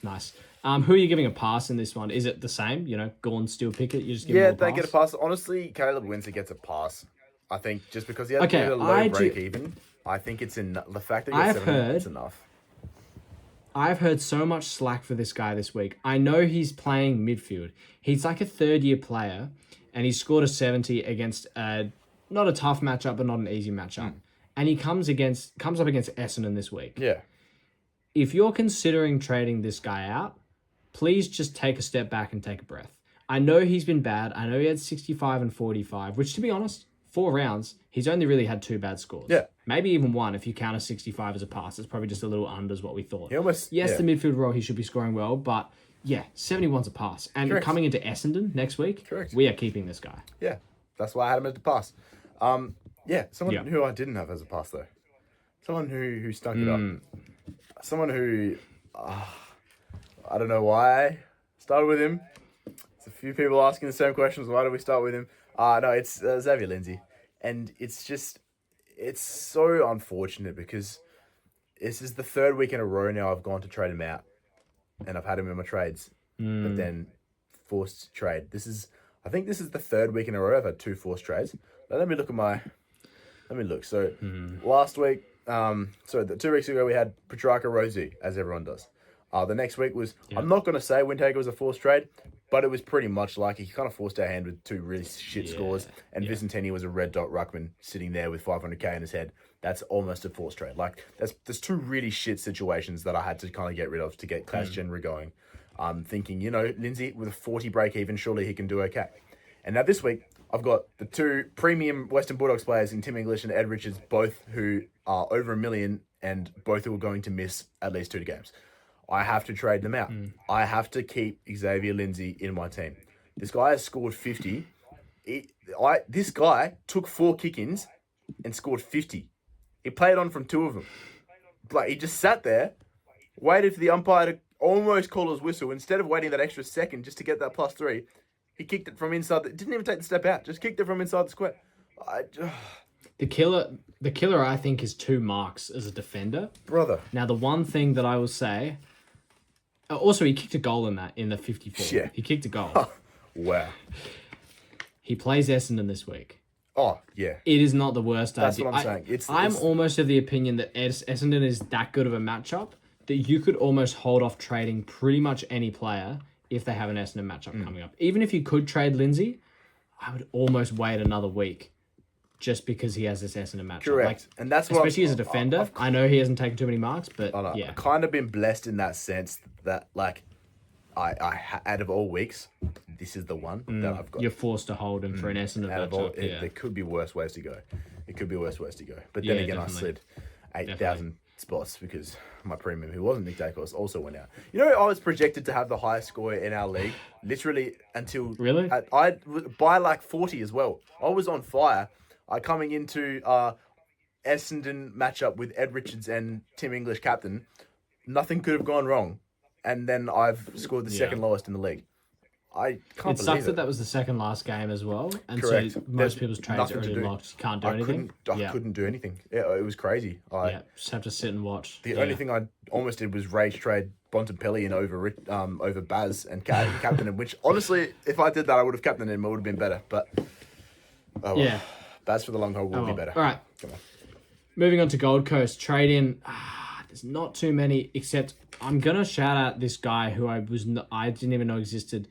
Nice. Who are you giving a pass in this one? Is it the same? Gorn, Steel, Pickett. You just give them all a they pass? get a pass. Honestly, Caleb Windsor gets a pass. I think just because he has a low break even, I think it's in the fact that he's 70, it's enough. I've heard so much slack for this guy this week. I know he's playing midfield. He's like a third-year player, and he scored a 70 against not a tough matchup, but not an easy matchup. And he comes up against Essendon this week. Yeah. If you're considering trading this guy out, please just take a step back and take a breath. I know he's been bad. I know he had 65 and 45, which, to be honest, 4 rounds, he's only really had 2 bad scores. Yeah. Maybe even 1 if you count a 65 as a pass. It's probably just a little under is what we thought. He almost, the midfield role, he should be scoring well, but yeah, 71's a pass. And coming into Essendon next week, we are keeping this guy. Yeah, that's why I had him as a pass. Someone who I didn't have as a pass, though. Someone who stunk it up. Someone who, I don't know why I started with him. There's a few people asking the same questions. Why did we start with him? No, it's Xavier Lindsay. And it's so unfortunate because this is the 3rd week in a row now I've gone to trade him out. And I've had him in my trades. But then forced to trade. I think this is the 3rd week in a row I've had 2 forced trades. Now let me look. So last week, 2 weeks ago we had Petrarca Rosie, as everyone does. The next week was, I'm not going to say Windhager was a forced trade, but it was pretty much like he kind of forced our hand with 2 really shit scores, and Vicentini was a red dot ruckman sitting there with 500k in his head. That's almost a forced trade. Like, there's 2 really shit situations that I had to kind of get rid of to get Clash Genry going. I'm thinking, Lindsay with a 40 break even, surely he can do okay. And now this week, I've got the 2 premium Western Bulldogs players in Tim English and Ed Richards, both who are over $1 million and both who are going to miss at least 2 games. I have to trade them out. I have to keep Xavier Lindsay in my team. This guy has scored 50. This guy took 4 kick-ins and scored 50. He played on from 2 of them. Like, he just sat there, waited for the umpire to almost call his whistle. Instead of waiting that extra second just to get that +3, he kicked it from inside. Didn't even take the step out. Just kicked it from inside the square. The killer, I think, is 2 marks as a defender. Brother. Now, the one thing that I will say... Also, he kicked a goal in the 54. Yeah. He kicked a goal. Wow. He plays Essendon this week. Oh, yeah. It is not the worst That's idea. what I'm saying. I'm almost of the opinion that Essendon is that good of a matchup that you could almost hold off trading pretty much any player if they have an Essendon matchup coming up. Even if you could trade Lindsay, I would almost wait another week just because he has this Essendon matchup. Correct. And that's what especially as a defender. I know he hasn't taken too many marks, but yeah. I've kind of been blessed in that sense that, like, out of all weeks, this is the one that I've got. You're forced to hold him for an Essendon matchup. There could be worse ways to go. But then again, definitely. I slid 8,000 spots because my premium, who wasn't Nick Dacos, also went out. You know, I was projected to have the highest score in our league, literally until... Really? By like 40 as well. I was on fire. Coming into Essendon matchup with Ed Richards and Tim English captain, nothing could have gone wrong. And then I've scored the second lowest in the league. I can't believe it. It sucks that was the second last game as well. And Correct. so most people's trades are already locked. You can't do anything. I couldn't do anything. Yeah, it was crazy. Just have to sit and watch. The only thing I almost did was rage trade Bontempelli in over Baz and captain him, which honestly, if I did that, I would have captained him. It would have been better. But Baz for the long haul will be better. All right. Come on. Moving on to Gold Coast. Trade in. There's not too many, except I'm going to shout out this guy who I didn't even know existed.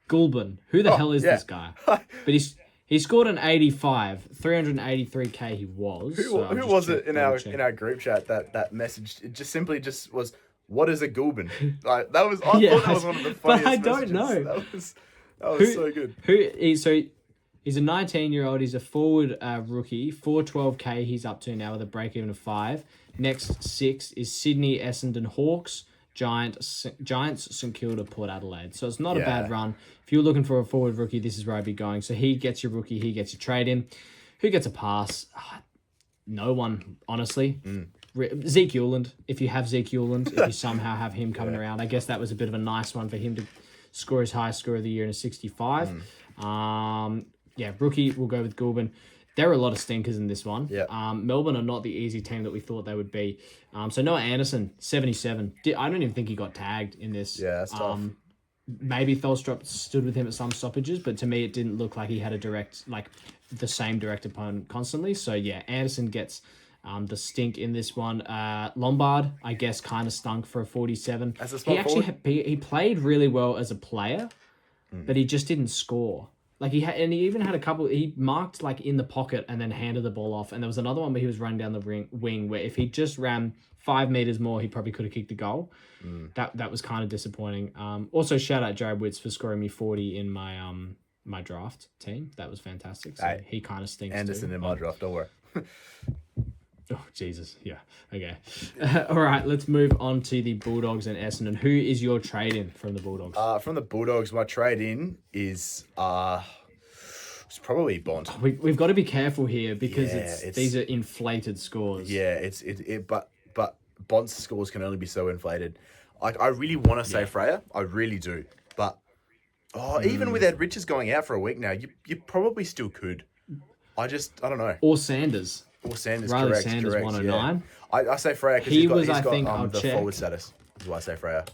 Gulbin. Who the hell is this guy? But he scored an 85, 383k he was. Who was it in our group chat that message? It just simply was, what is a Gulbin? Like, I thought that was one of the funniest but I don't messages. know. That was so good. He's a 19-year-old. He's a forward rookie. 412k he's up to now with a break-even of 5. Next 6 is Sydney, Essendon, Hawks, Giants, St Kilda, Port Adelaide. So it's not a bad run. If you're looking for a forward rookie, this is where I'd be going. So he gets your rookie. He gets your trade in. Who gets a pass? No one, honestly. Zeke Euland. If you have Zeke Euland, if you somehow have him coming around, I guess that was a bit of a nice one for him to score his highest score of the year in a 65. Rookie, we'll go with Gulbin. There are a lot of stinkers in this one. Melbourne are not the easy team that we thought they would be. So Noah Anderson, 77. I don't even think he got tagged in this. Yeah, that's tough. Maybe Thelstrup stood with him at some stoppages, but to me it didn't look like he had the same direct opponent constantly. So yeah, Anderson gets the stink in this one. Lombard, I guess, kind of stunk for a 47. As a spot forward? He played really well as a player, but he just didn't score. Like he even had a couple. He marked like in the pocket and then handed the ball off. And there was another one where he was running down the wing where if he just ran 5 meters more, he probably could have kicked the goal. That was kind of disappointing. Also, shout out Jared Witts for scoring me 40 in my my draft team. That was fantastic. So he kind of stinks. Anderson in my draft. Don't worry. Oh, Jesus. Yeah. Okay. All right. Let's move on to the Bulldogs and Essendon. Who is your trade-in from the Bulldogs? From the Bulldogs, my trade-in is it's probably Bont. We've got to be careful here because these are inflated scores. Yeah, but Bont's scores can only be so inflated. I really want to say Freya. I really do. But even with Ed Richards going out for a week now, you probably still could. I don't know. Or Sanders. Riley correct. Sanders, 109. Yeah. I say Freya because he's got the forward status. That's why I say Freya.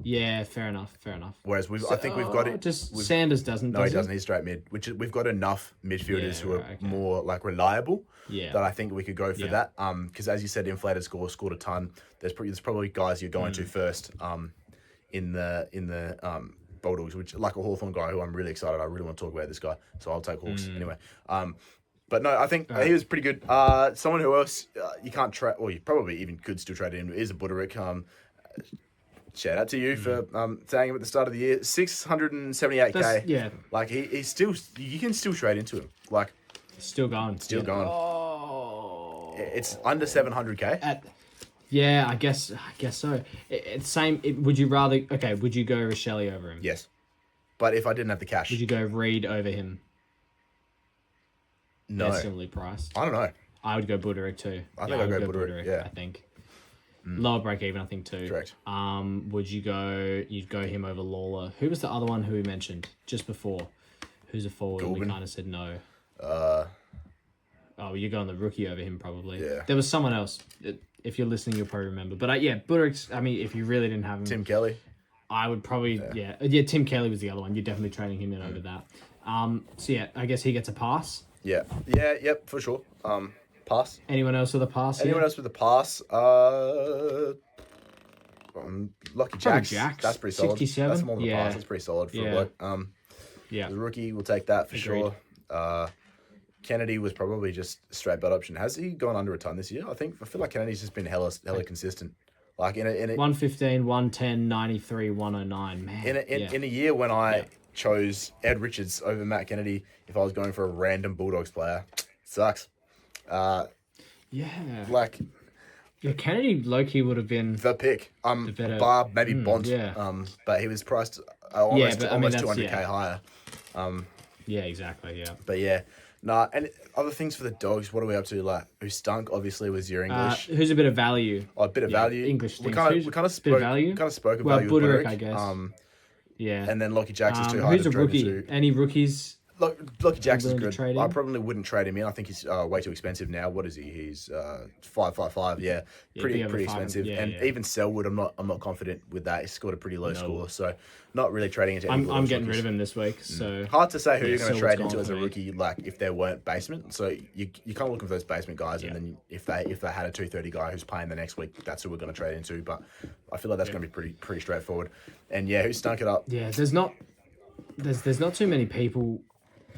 Yeah, fair enough. Whereas I think we've got it. Sanders doesn't. No, he doesn't. He's straight mid. We've got enough midfielders who are more like reliable. Yeah. That I think we could go for that. Because as you said, inflated scored a ton. There's probably guys you're going to first. In the Bulldogs, which like a Hawthorn guy who I'm really excited. I really want to talk about this guy, so I'll take Hawks anyway. But no, I think he was pretty good. Someone who else you can't trade, or you probably even could still trade in, is a Buderick. Shout out to you for saying him at the start of the year. 678k. Yeah. Like he's still, you can still trade into him. Like still going. Still going. Oh. It's under 700k. Yeah, I guess so. It's same. Would you rather? Okay, would you go Rochelle over him? Yes. But if I didn't have the Would cash, you go Reed over him? They're no. similarly priced. I don't know. I would go Buderick too. I Yeah, think I I'd would go go Buderick. Buderick. Yeah. I think lower break even. I think too. Correct. Would you go? You'd go him over Lawler. Who was the other one who we mentioned just before? Who's a forward? And we Gulbin. kind of said no. Uh, Oh, you're going the rookie over him probably. Yeah. There was someone else. If you're listening, you'll probably remember. But yeah, Buderick's. I mean, if you really didn't have him, Tim Kelly. I would probably yeah. Tim Kelly was the other one. You're definitely trading him in over that. So yeah, I guess he gets a pass. Yeah. Yeah. Yep. For sure. Pass. Anyone else with a pass? Anyone here? else with a pass? Lucky Jacks. Jacks. That's pretty solid. 67? That's more than a Yeah. pass. That's pretty solid for Yeah. a bloke. Yeah. The rookie, we'll take that for Agreed. sure. Kennedy was probably just a straight bet option. Has he gone under a ton this year? I feel like Kennedy's just been hella consistent. Like in a 115, 110, 93, 109. Man. in a year when I chose Ed Richards over Matt Kennedy, if I was going for a random Bulldogs player, sucks. Yeah. Like Yeah, Kennedy low-key would have been the pick. better- Bar maybe Bont. yeah. But he was priced almost but I mean, that's- 200k higher. Yeah, exactly. Yeah. But yeah, nah. And other things for the Dogs. What are we up to? Like who stunk? Obviously was your English. Who's a bit of value? A bit of value. English We things. kind Who's of a bit of value? spoke of Well, value with Buderick, Buderick, I guess. Yeah. And then Lockie Jackson's too high who's to a trade rookie? into. Any rookies? Lockie Jackson's willing to good. trade I him? probably wouldn't trade him in. I think he's way too expensive now. What is he? He's 555. Yeah, pretty over five. expensive. Yeah, and yeah. even Selwood, I'm not confident with that. He scored a pretty low score, so not really trading into. I'm getting rid of him this week. So Hard to say who you're going to Selwood's trade gone into as for a me. rookie, like if there weren't basement. So you kind of looking for those basement guys, and then if they had a 230 guy who's playing the next week, that's who we're going to trade into. But I feel like that's going to be pretty straightforward. And yeah, who stunk it up? yeah, there's not too many people.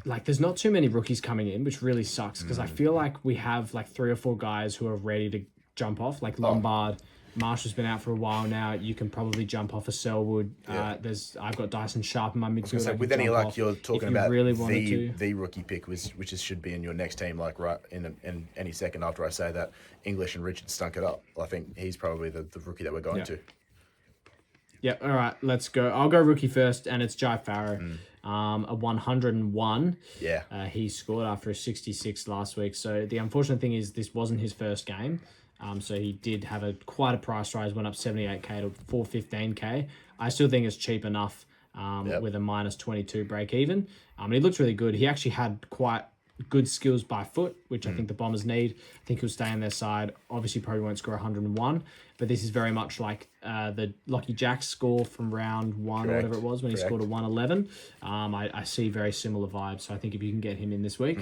Like, there's not too many rookies coming in, which really sucks because I feel like we have like 3 or 4 guys who are ready to jump off. Like Lombard, Marshall's been out for a while now. You can probably jump off a Selwood. Yeah. I've got Dyson Sharp in my midfield. So I can with any jump luck, off you're if talking you about really wanted to. the rookie pick, which should be in your next team. Like right in any second after I say that, English and Richard stunk it up. I think he's probably the rookie that we're going to. Yeah, all right, let's go. I'll go rookie first, and it's Jai Farrow. A 101. Yeah. He scored after a 66 last week. So the unfortunate thing is this wasn't his first game. So he did have quite a price rise, went up 78k to 415k. I still think it's cheap enough with a minus 22 break even. He looks really good. He actually had quite good skills by foot, which I think the Bombers need. I think he'll stay on their side. Obviously, probably won't score 101, but this is very much like the Lockie Jacks score from round 1 or whatever it was when he scored a 111. I see very similar vibes, so I think if you can get him in this week,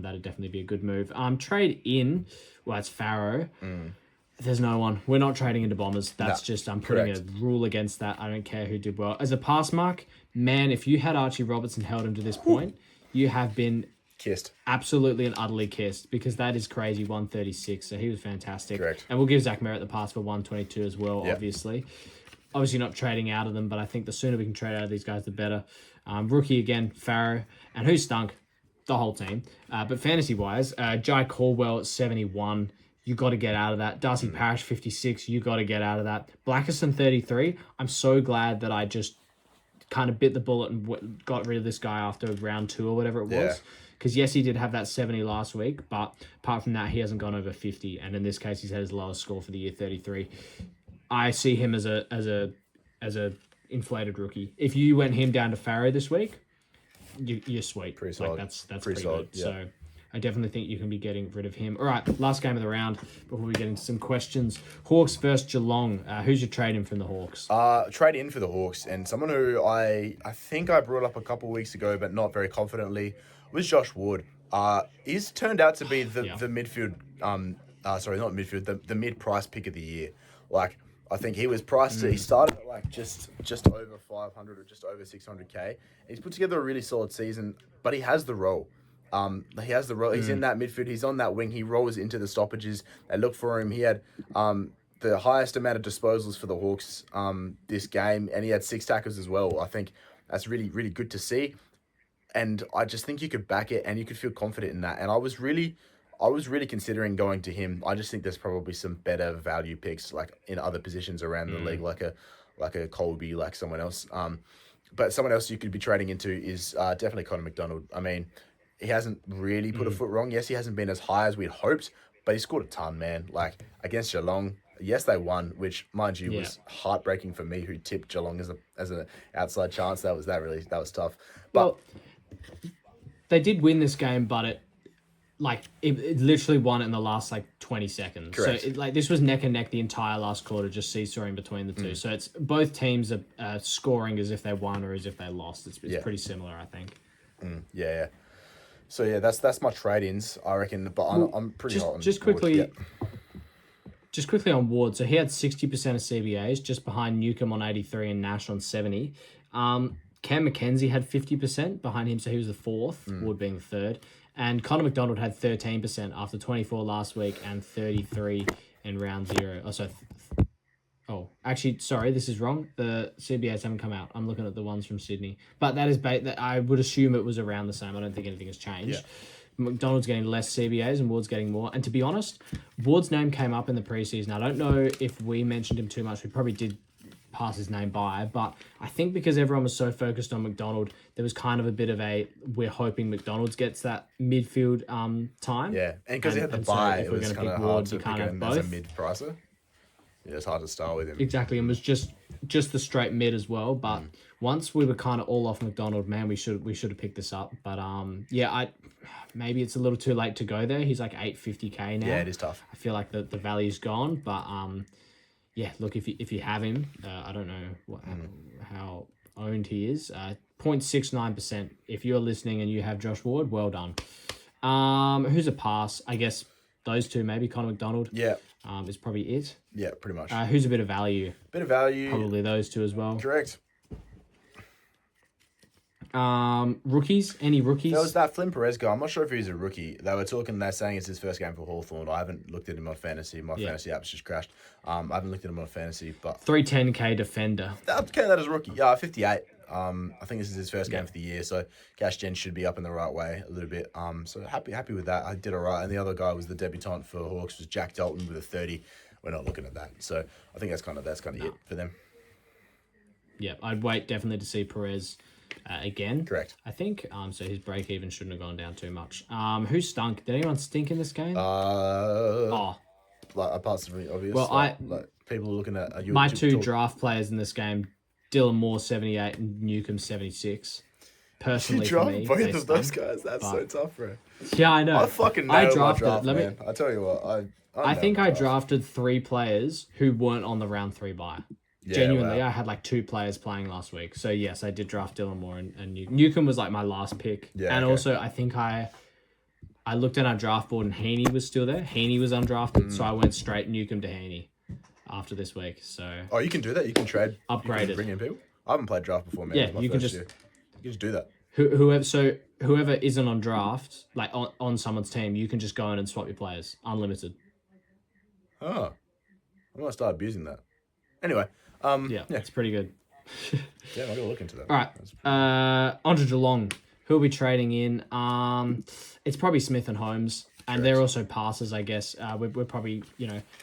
that'd definitely be a good move. Trade in, well, it's Farrow. There's no one. We're not trading into Bombers. That's just, I'm putting a rule against that. I don't care who did well. As a pass mark, man, if you had Archie Robertson held him to this point, you have been Kissed. absolutely and utterly kissed because that is crazy. 136, so he was fantastic. Correct. And we'll give Zach Merritt the pass for 122 as well. Obviously not trading out of them, but I think the sooner we can trade out of these guys, the better. Rookie again, Farrow, and who stunk? The whole team. But fantasy wise, Jai Caldwell at 71. You got to get out of that. Darcy Parish 56. You got to get out of that. Blackerson 33. I'm so glad that I just kind of bit the bullet and got rid of this guy after round 2 or whatever it was. Because yes, he did have that 70 last week, but apart from that, he hasn't gone over 50. And in this case, he's had his lowest score for the year, 33. I see him as a inflated rookie. If you went him down to Farrow this week, you're sweet. Pretty solid. Like that's pretty solid, good. So I definitely think you can be getting rid of him. All right, last game of the round before we get into some questions. Hawks versus Geelong. Who's your trade-in from the Hawks? Trade in for the Hawks, and someone who I think I brought up a couple of weeks ago, but not very confidently, was Josh Wood. He's turned out to be the midfield. Sorry, not midfield. The mid-price pick of the year. Like I think he was priced. He started at like just over 500 or just over 600k. He's put together a really solid season, but he has the role. He has the role. He's in that midfield. He's on that wing. He rolls into the stoppages. They look for him. He had the highest amount of disposals for the Hawks this game, and he had 6 tackles as well. I think that's really, really good to see. And I just think you could back it, and you could feel confident in that. And I I was really considering going to him. I just think there's probably some better value picks like in other positions around the league, like a Colby, like someone else. But someone else you could be trading into is definitely Connor McDonald. I mean, he hasn't really put a foot wrong. Yes, he hasn't been as high as we'd hoped, but he scored a ton, man. Like against Geelong, yes, they won, which mind you was heartbreaking for me, who tipped Geelong as an outside chance. That was tough. But Well, they did win this game, but it literally won in the last 20 seconds. Correct. So this was neck and neck the entire last quarter, just seesawing between the two. So it's both teams are scoring as if they won or as if they lost. It's pretty similar, I think. Yeah. So yeah, that's my trade-ins, I reckon. But I'm pretty hot on just Ward. quickly. Yeah. Just quickly on Ward, so he had 60% of CBAs, just behind Newcomb on 83 and Nash on 70. Cam McKenzie had 50% behind him, so he was the fourth, Ward being the third. And Connor McDonald had 13% after 24 last week and 33 in round zero. Actually, sorry, this is wrong. The CBAs haven't come out. I'm looking at the ones from Sydney. But that is that I would assume it was around the same. I don't think anything has changed. Yeah. McDonald's getting less CBAs and Ward's getting more. And to be honest, Ward's name came up in the preseason. I don't know if we mentioned him too much. We probably did pass his name by, but I think because everyone was so focused on McDonald, there was kind of a bit of we're hoping McDonald's gets that midfield time. Yeah, and because he had the bye, if it we're was going to kind pick of hard Ward, to you pick can't have him as a both. mid-pricer. Yeah, it's hard to start with him. Exactly, and was just the straight mid as well. But once we were kind of all off McDonald, man, we should have picked this up. But maybe it's a little too late to go there. He's like 850k now. Yeah, it is tough. I feel like the value's gone, but look, if you have him, I don't know how owned he is. 0.69%. If you're listening and you have Josh Ward, well done. Who's a pass? I guess those two, maybe Connor McDonald. Yeah. Is probably it. Yeah, pretty much. Who's a bit of value? Bit of value. Probably those two as well. Correct. Rookies? Any rookies? There was that Flynn Perez guy. I'm not sure if he's a rookie. They're saying it's his first game for Hawthorn. I haven't looked at him on fantasy. My fantasy app's just crashed. I haven't looked at him on fantasy, but 310k defender. I'd count that as rookie. Yeah, 58. I think this is his first game for the year, so Cash Gen should be up in the right way a little bit. So happy with that. I did all right. And the other guy was the debutant for Hawks, was Jack Dalton with a 30. We're not looking at that. So I think that's kind of it for them. Yeah, I'd wait definitely to see Perez again. Correct. I think. So his break even shouldn't have gone down too much. Who stunk? Did anyone stink in this game? Like apart from the obvious. Well, like people are looking at my two draft players in this game, Dylan Moore 78 and Newcomb 76. Personally, for me, both of those guys. That's so tough, bro. Yeah, I know. I fucking nailed my draft, man. I tell you what, I think I drafted 3 players who weren't on the round 3 bye. Yeah, genuinely, wow. I had 2 players playing last week. So yes, I did draft Dylan Moore and Newcomb was my last pick. Yeah, and also I think I looked at our draft board and Heaney was still there. Heaney was undrafted, so I went straight Newcomb to Heaney after this week. So you can do that. You can trade. Upgraded. You can bring in people. I haven't played draft before, man. Yeah, you can just do that. Whoever isn't on draft, on someone's team, you can just go in and swap your players, unlimited. Oh, I'm gonna start abusing that. Anyway, yeah, it's pretty good. Yeah, I'm gonna look into that. All right, on to Geelong. Who are we trading in? It's probably Smith and Holmes, and Correct. They're also passers, I guess. We're probably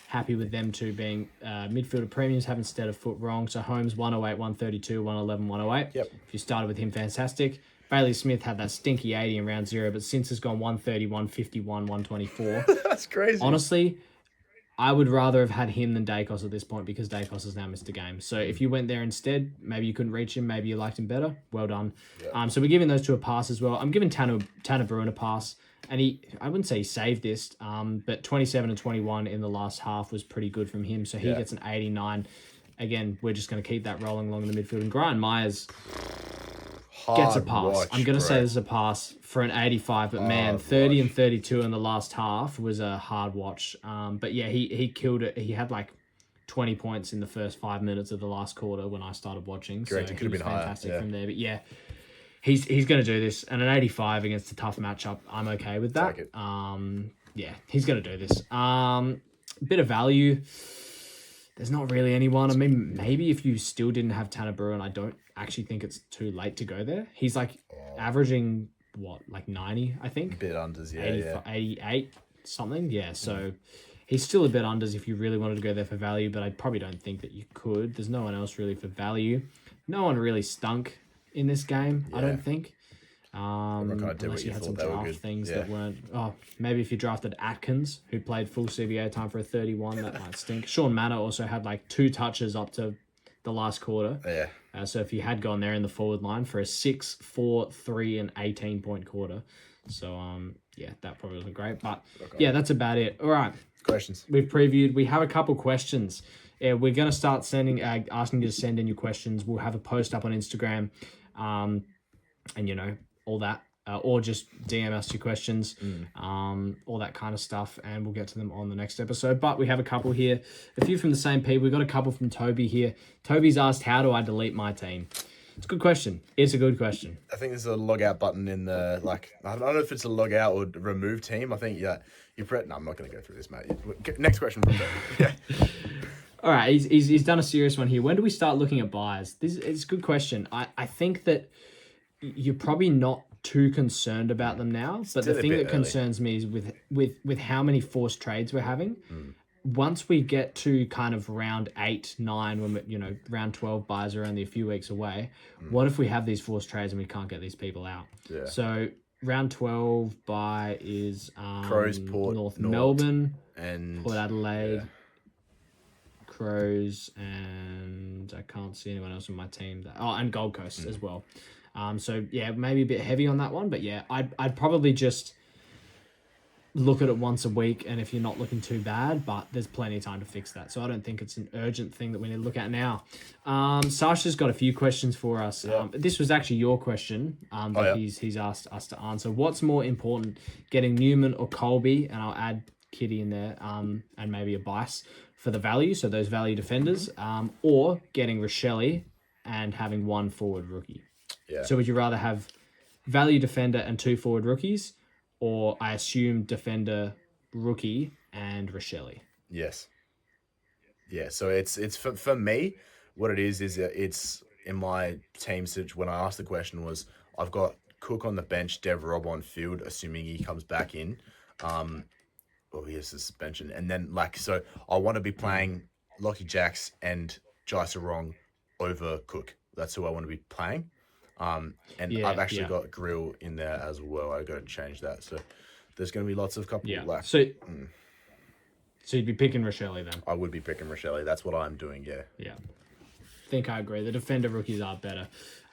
happy with them two being midfielder premiums, having stead of foot wrong. So Holmes 108, 132, 111, 108. Yep. If you started with him, fantastic. Bailey Smith had that stinky 80 in round 0, but since has gone 130, 151, 124. That's crazy. Honestly, I would rather have had him than Dacos at this point because Dacos has now missed a game. So if you went there instead, maybe you couldn't reach him, maybe you liked him better. Well done. Yeah. So we're giving those two a pass as well. I'm giving Tanner Bruin a pass. And I wouldn't say he saved this, but 27 and 21 in the last half was pretty good from him. So he gets an 89. Again, we're just going to keep that rolling along the midfield. And Brian Myers gets a pass. I'm going to say this is a pass for an 85, but man, 30 and 32 in the last half was a hard watch. But yeah, he killed it. He had 20 points in the first 5 minutes of the last quarter when I started watching. Correct. So it could have been fantastic higher. from there. But yeah, he's going to do this. And an 85 against a tough matchup, I'm okay with that. Yeah, he's going to do this. Bit of value. There's not really anyone. I mean, maybe if you still didn't have Tanner Bruin, I don't actually think it's too late to go there. He's averaging, 90, I think? A bit unders, 88. something. Yeah, so he's still a bit unders if you really wanted to go there for value, but I probably don't think that you could. There's no one else really for value. No one really stunk in this game, I don't think. Everyone kind of did Unless what you you had thought some they were draft good. things Yeah. that weren't. Oh, maybe if you drafted Atkins, who played full CBA time for a 31, that might stink. Sean Manor also had like 2 touches up to the last quarter. Yeah. So if you had gone there in the forward line for a 6, 4, 3, and 18-point quarter. So, yeah, that probably wasn't great. But, yeah, that's about it. All right. Questions. We've previewed. We have a couple questions. Yeah, we're going to start sending, asking you to send in your questions. We'll have a post up on Instagram, and, you know, all that. Or just DM us your questions, all that kind of stuff, and we'll get to them on the next episode. But we have a couple here, a few from the same people. We've got a couple from Toby here. Toby's asked, how do I delete my team? It's a good question. It's a good question. I think there's a log out button in the, like, I don't know if it's a log out or remove team. I think, no, I'm not going to go through this, mate. Next question from Toby. Yeah. All right, he's done a serious one here. When do we start looking at buys? It's a good question. I think that you're probably not too concerned about them now, but the thing that concerns me is with how many forced trades we're having. Once we get to kind of round 8, 9, when we, round 12 buys are only a few weeks away, what if we have these forced trades and we can't get these people out? Yeah. So round 12 buy is Crows, Port, North Melbourne, and Port Adelaide, Crows, and I can't see anyone else on my team. And Gold Coast as well. So yeah, maybe a bit heavy on that one, but yeah, I'd probably just look at it once a week, and if you're not looking too bad, but there's plenty of time to fix that. So I don't think it's an urgent thing that we need to look at now. Sasha's got a few questions for us. This was actually your question that he's asked us to answer. What's more important, getting Newman or Colby? And I'll add Kitty in there, and maybe a Bice for the value, so those value defenders, or getting Rochelle and having 1 forward rookie. Yeah. So would you rather have value defender and 2 forward rookies, or I assume defender, rookie, and Rochelle? Yes. Yeah, so it's for me, what it is it's in my team when I asked the question was, I've got Cook on the bench, Dev Rob on field, assuming he comes back in. He has suspension. And then, so I want to be playing Lockie Jacks and Jai Sarong over Cook. That's who I want to be playing. I've actually got Grill in there as well. I got to change that. So there's going to be lots of couple. Yeah. So you'd be picking Rochelle then? I would be picking Rochelle. That's what I'm doing. Yeah. Yeah. I think I agree. The defender rookies are better.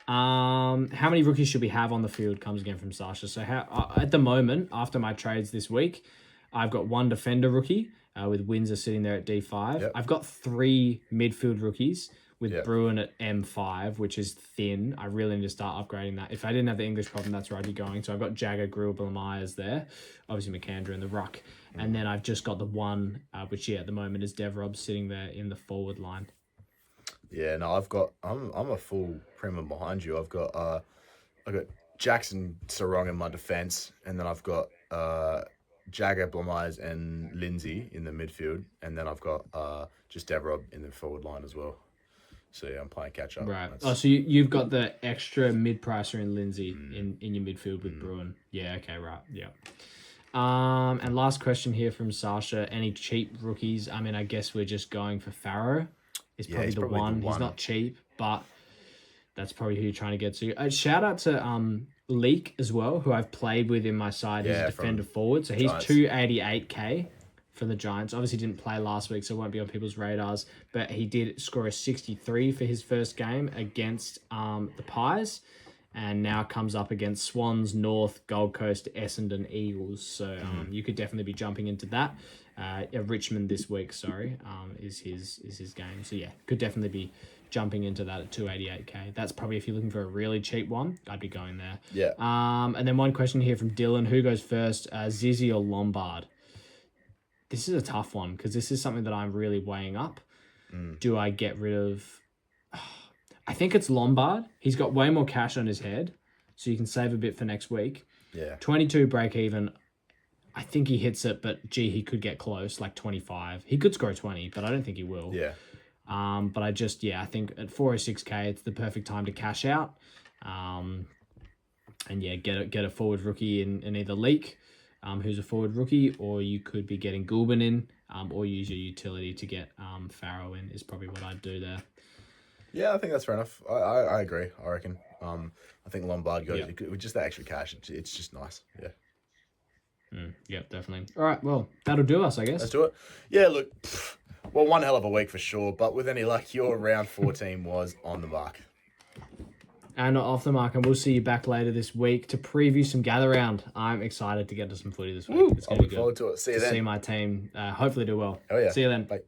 How many rookies should we have on the field? Comes again from Sasha. So at the moment, after my trades this week, I've got 1 defender rookie with Windsor sitting there at D5. Yep. I've got 3 midfield rookies with Bruin at M5, which is thin. I really need to start upgrading that. If I didn't have the English problem, that's where I'd be going. So I've got Jagger, Grill, Myers there. Obviously, McAndrew in the ruck. And then I've just got the 1, which, at the moment is Devrob sitting there in the forward line. Yeah, no, I'm a full prima behind you. I've got Jackson Sarong in my defense, and then I've got Jagger, Myers, and Lindsay in the midfield, and then I've got just Devrob in the forward line as well. So yeah, I'm playing catch up. Right. So you've got the extra mid-pricer in Lindsay in your midfield with Bruin. Yeah. Okay. Right. Yeah. And last question here from Sasha: any cheap rookies? I mean, I guess we're just going for Farrow. He's probably the one. He's not cheap, but that's probably who you're trying to get to. Shout out to Leak as well, who I've played with in my side. He's a defender forward, so he's 288k. For the Giants. Obviously didn't play last week, so it won't be on people's radars, but he did score a 63 for his first game against the Pies, and now comes up against Swans, North, Gold Coast, Essendon, Eagles. So you could definitely be jumping into that. Richmond this week, is his game. So yeah, could definitely be jumping into that at 288k. That's probably if you're looking for a really cheap one, I'd be going there. Yeah. And then one question here from Dylan: who goes first, Zizzy or Lombard? This is a tough one because this is something that I'm really weighing up. Do I get rid of... I think it's Lombard. He's got way more cash on his head, so you can save a bit for next week. Yeah. 22 break even. I think he hits it, but he could get close, like 25. He could score 20, but I don't think he will. Yeah. But I think at 406k, it's the perfect time to cash out. And yeah, get a forward rookie in either Leak who's a forward rookie, or you could be getting Gulbin in, or use your utility to get Farrow in is probably what I'd do there. Yeah, I think that's fair enough. I agree. I reckon. I think Lombard goes with just the extra cash. It's just nice. Yeah. Yep, definitely. All right, well, that'll do us, I guess. Let's do it. Yeah, look, well, one hell of a week for sure, but with any luck, your round 14 was on the mark. And off the mark, and we'll see you back later this week to preview some gather round. I'm excited to get to some footy this week. Woo! It's I going to look be good forward to it. See you then. see my team hopefully do well. Oh yeah. See you then. Bye.